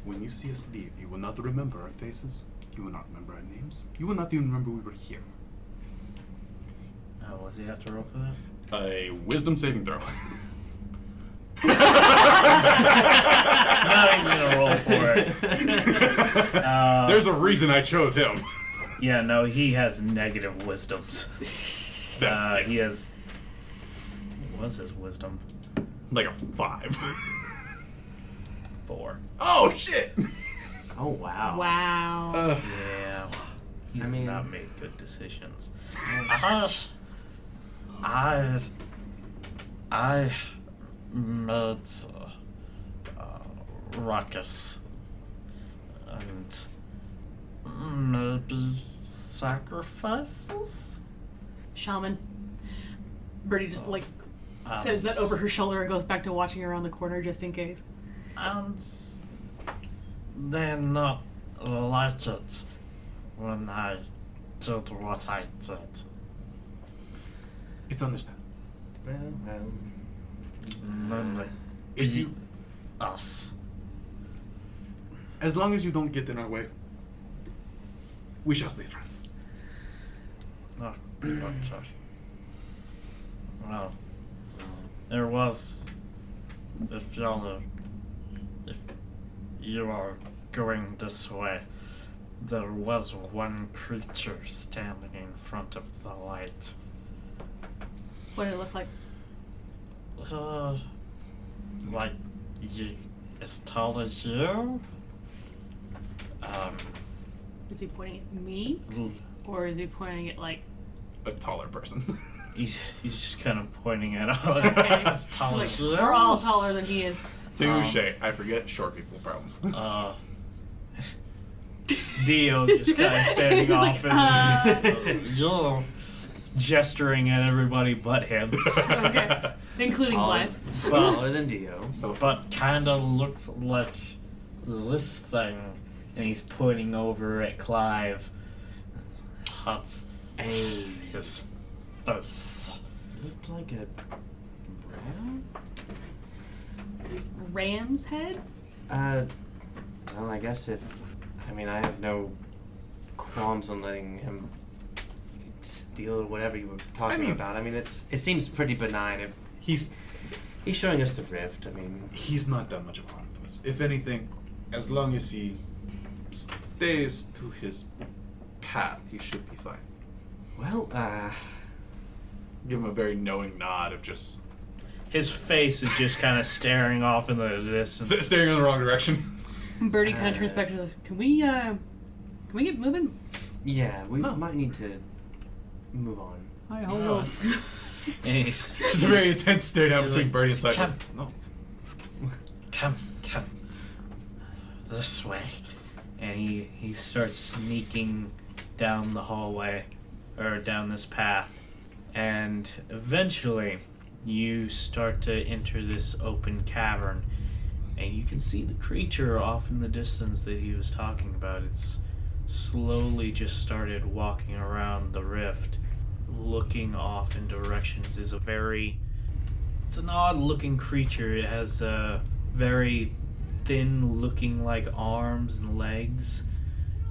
when you see us leave, you will not remember our faces. You will not remember our names. You will not even remember we were here. What do you have to roll for that? A wisdom saving throw. Not even gonna roll for it. There's a reason I chose him. Yeah, no, he has negative wisdoms. He has. What's his wisdom? Like a 5. 4. Oh shit! Oh wow. Wow. Yeah. He's I mean- not made good decisions. I met Ruckus and maybe sacrifices? Shaman. Birdie just says that over her shoulder and goes back to watching around the corner just in case. And they're not like it when I did what I did. It's understandable. Well. Mainly If you, us. as long as you don't get in our way, we shall stay friends. Oh, okay. Well, there was, if you are going this way, there was one creature standing in front of the light. What did it look like? Like you, as tall as you. Is he pointing at me? Or is he pointing at A taller person. He's just kind of pointing at all. Okay. As tall It's as like, you. we're all taller than he is. Touche. I forget short people problems. Dio just kind of standing He's off like, and you're gesturing at everybody but him. Okay. Including Blythe. Taller than Dio. So But kind of looks like this thing. And he's pointing over at Clive. That's his face. Looked like a brown? Ram's head? Well, I guess I have no qualms on letting him steal whatever you were talking about. I mean, it seems pretty benign. If he's showing us the rift, I mean, he's not that much of a harm to us. If anything, as long as he stays to his path, he should be fine. well, Give him a very knowing nod of just His face is just kind of staring off in the distance. staring in the wrong direction. Birdie kind of turns back to the. Can we get moving? yeah, we might need to move on. Hi, hold on. And he's Just a very intense stare down He's between like, Birdie and Cypress. "Come." No. come this way, and he starts sneaking down the hallway or down this path, and eventually you start to enter this open cavern, and you can see the creature off in the distance that he was talking about. It's slowly just started walking around the rift, looking off in directions. It's an odd looking creature. It has very thin looking like arms and legs.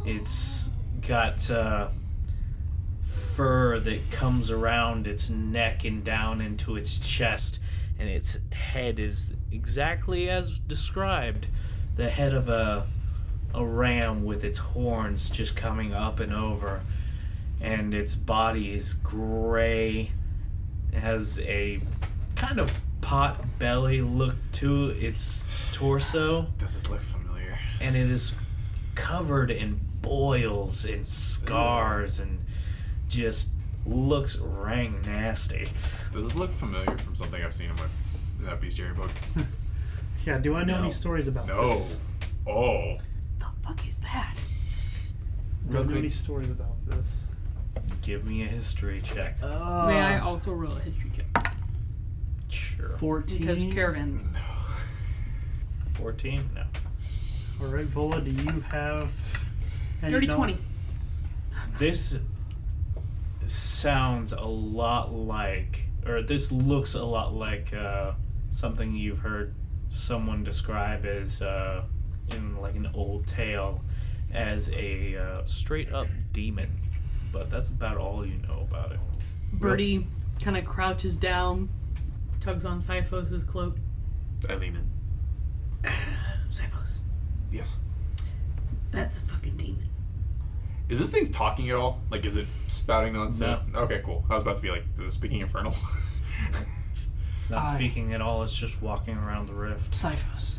It's got fur that comes around its neck and down into its chest, and its head is exactly as described, the head of a ram with its horns just coming up and over, and its body is gray. It has a kind of pot belly look to its torso, Does this look familiar? and it is covered in boils and scars and just looks rank nasty. Does this look familiar from something I've seen in that bestiary book? Yeah, do I know No. any stories about No. this? Oh. The fuck is that? Do I know quick. any stories about this? Give me a history check. May I also roll a history check? Sure. 14. Because caravan. 14? No. Alright, Vola, do you have any Dirty knowl- 20. This sounds a lot like, or this looks a lot like something you've heard someone describe as, in like an old tale, as a straight up demon. But that's about all you know about it. Birdie kind of crouches down, tugs on Sifos' cloak. I lean in. Sifos, Yes. that's a fucking demon. Is this thing talking at all? Like, is it spouting nonsense? No. Okay, cool. I was about to be like, is it speaking infernal? It's not speaking at all. It's just walking around the rift. Cyphus,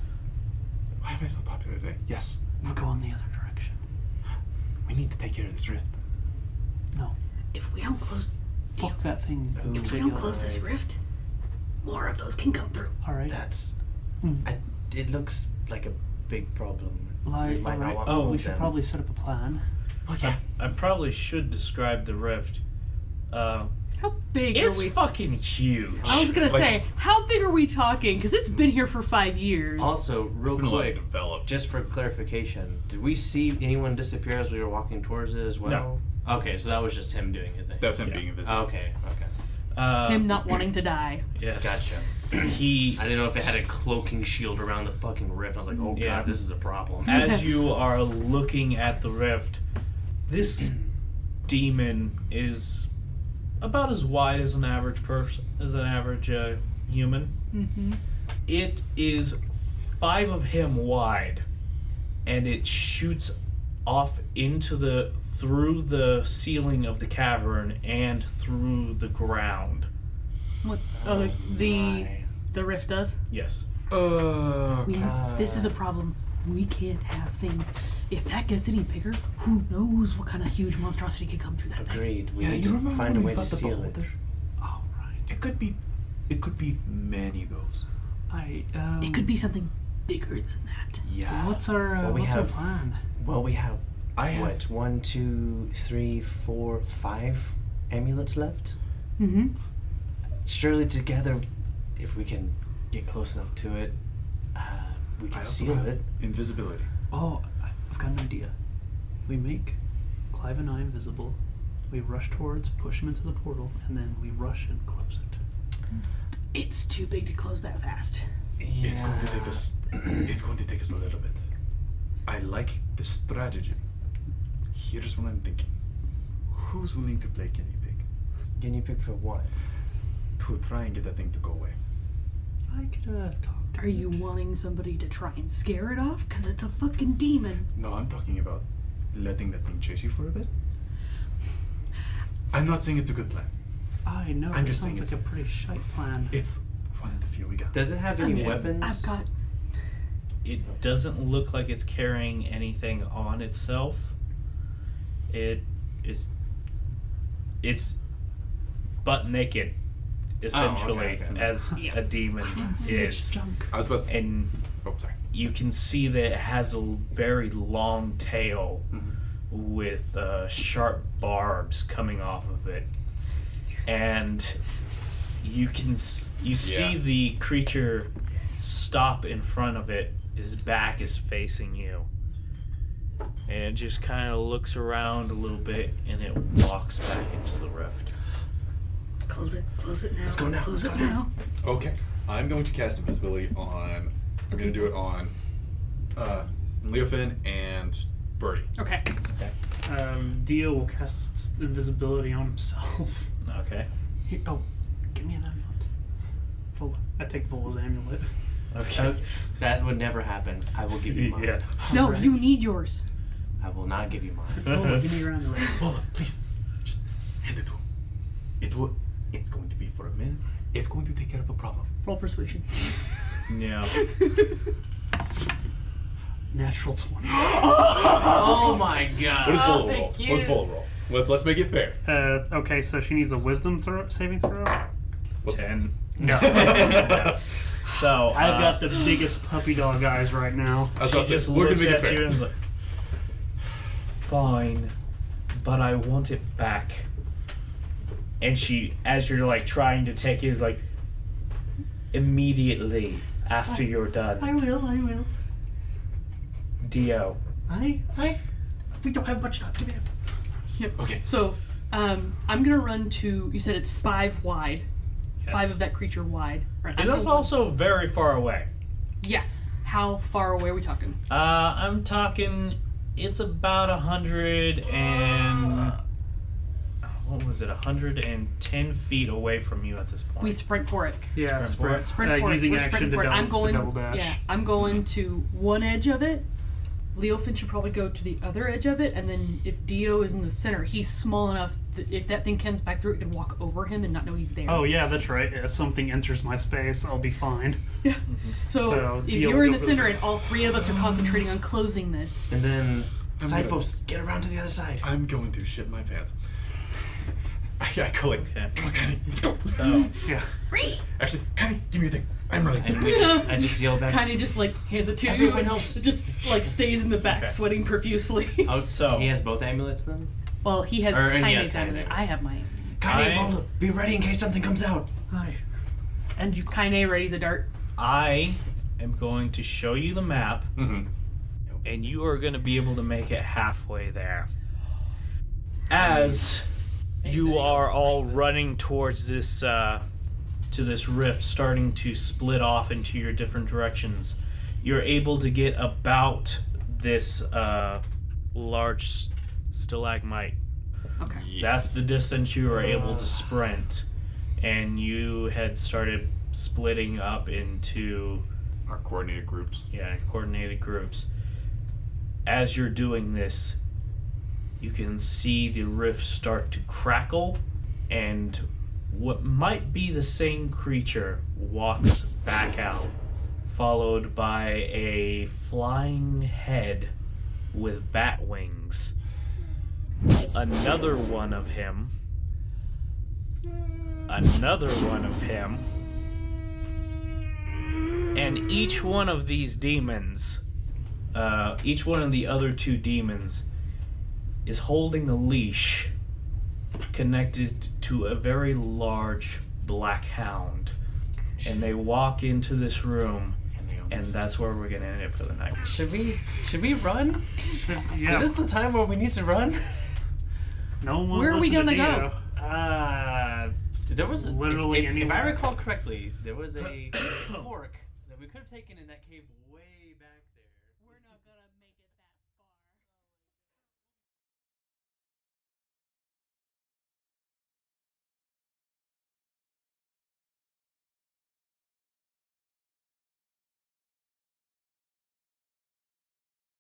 Why am I so popular today? Yes. we're going the other direction. We need to take care of this rift. No. If we don't close, Fuck that thing. if we don't close this rift, more of those can come through. Alright. That's. Hmm. It looks like a big problem. Like, We might not alright. want to We move should them. probably set up a plan. Well, yeah. I probably should describe the rift. How big It's are we? fucking huge. I was gonna Like- say, how big are we talking? Because it's been here for 5 years. Also, real It's been a lot quick, developed. just for clarification, did we see anyone disappear as we were walking towards it as well? No. Okay, so that was just him doing his thing. That's him Yeah. being invisible. Okay. Him not wanting to die. Yes. Gotcha. He, I didn't know if it had a cloaking shield around the fucking rift. I was like, oh Yeah. god, this is a problem. as you are looking at the rift, this demon is about as wide as an average person, as an average human. Mm-hmm. It is 5 of him wide, and it shoots off through the ceiling of the cavern and through the ground. What? Oh, the rift does. Yes. This is a problem. We can't have things. If that gets any bigger, who knows what kind of huge monstrosity could come through that thing. Agreed. We Yeah, need you to remember find a when we way to fought the seal it. beholder? Oh, right. It could be many of those. It could be something bigger than that. Yeah. What's our Well, we what's our have- plan? Well, we have I have what 1, 2, 3, 4, 5 amulets left. Mm-hmm. Surely together, if we can get close enough to it, we I can also seal have it. invisibility. Oh, I've got an idea. We make Clive and I invisible. We rush towards, push him into the portal, and then we rush and close it. It's too big to close that fast. It's going to take us. It's going to take us a little bit. I like the strategy. Here's what I'm thinking. Who's willing to play guinea pig Guinea pig for what? to try and get that thing to go away? I could talk to Are you wanting somebody to try and scare it off? Because it's a fucking demon. No, I'm talking about letting that thing chase you for a bit. I'm not saying it's a good plan. I know, I'm it just sounds saying like a pretty shite plan. It's one of the few we got. Does it have any weapons? I've got. It doesn't look like it's carrying anything on itself. It's butt naked, essentially, okay. as a demon is. Junk. I was about to say. And Oh, sorry. you can see that it has a very long tail Mhm. with sharp barbs coming off of it, and you can see the creature stop in front of it. His back is facing you, and it just kind of looks around a little bit, and it walks back into the rift. Close it now. Let's go now, Close let's it go now. Okay. I'm going to cast invisibility on. I'm going to do it on Leofin and Birdie. Okay. Dio will cast invisibility on himself. Okay. Here, oh, give me an amulet. Vola. I take Vola's amulet. Okay. That would never happen. I will give you mine. Yeah. No, Alright. you need yours. I will not give you mine. Vola, give me your amulet. Bola, please, just hand it to him. It's going to be for a minute. It's going to take care of the problem. Roll persuasion. Yeah. Natural 20. Oh my god. What does Bola roll? thank What does you. Bola roll? Let's make it fair. Okay, so she needs a wisdom saving throw. What's 10. No. So I've got the biggest puppy dog eyes right now. I was She about to say, just we're looks gonna make it at you fair. and is like, "Fine, but I want it back." And she, as you're like trying to take it, is like, "Immediately after you're done, I will. Dio." We don't have much time. Give me it. Yep. Okay. So, I'm gonna run to. You said it's 5 wide. Yes. 5 of that creature wide. Right. It is also very far away. Yeah. How far away are we talking? I'm talking. It's about 100 and what was it? 110 feet away from you at this point. We sprint for it. Yeah, Sprint for it. Sprint for using it. We're action sprinting to for it. double, I'm going. to double dash. Yeah. I'm going to one edge of it. Leofin should probably go to the other edge of it, and then if Dio is in the center, he's small enough that if that thing comes back through, it can walk over him and not know he's there. Oh yeah, that's right. If something enters my space, I'll be fine. Yeah. So if Dio you're in will the go center and all three of us are concentrating on closing this. And then I'm Cyphos, get around to the other side. I'm going to shit my pants. I go like, Okay. come on, Connie, let's go. So, Yeah. Actually, Connie, give me your thing. I'm running. And I just yelled back. Kind of just like hand it to you Everyone and else. just like stays in the back, Okay. sweating profusely. Oh, So- he has both amulets then? Well, he has Or- and he has Kaine's Kaine's amulet. amulet. I have mine. Connie, I- Volda, be ready in case something comes out. Hi. And you. Kaine readies a dart. I am going to show you the map, Mm-hmm. and you are going to be able to make it halfway there. As you are all running towards this to this rift, starting to split off into your different directions, you're able to get about this large stalagmite. Okay. That's the distance you were able to sprint, and you had started splitting up into Our coordinated groups. coordinated groups. As you're doing this, you can see the rift start to crackle, and what might be the same creature walks back out, followed by a flying head with bat wings. Another one of him. Another one of him. And each one of these demons, each one of the other two demons, is holding a leash connected to a very large black hound. And they walk into this room, and that's where we're gonna end it for the night. Should we run? Yeah. Is this the time where we need to run? No one. Where are we listen to gonna Dio. There was Literally if I anywhere. recall correctly, there was a fork that we could have taken in that cave way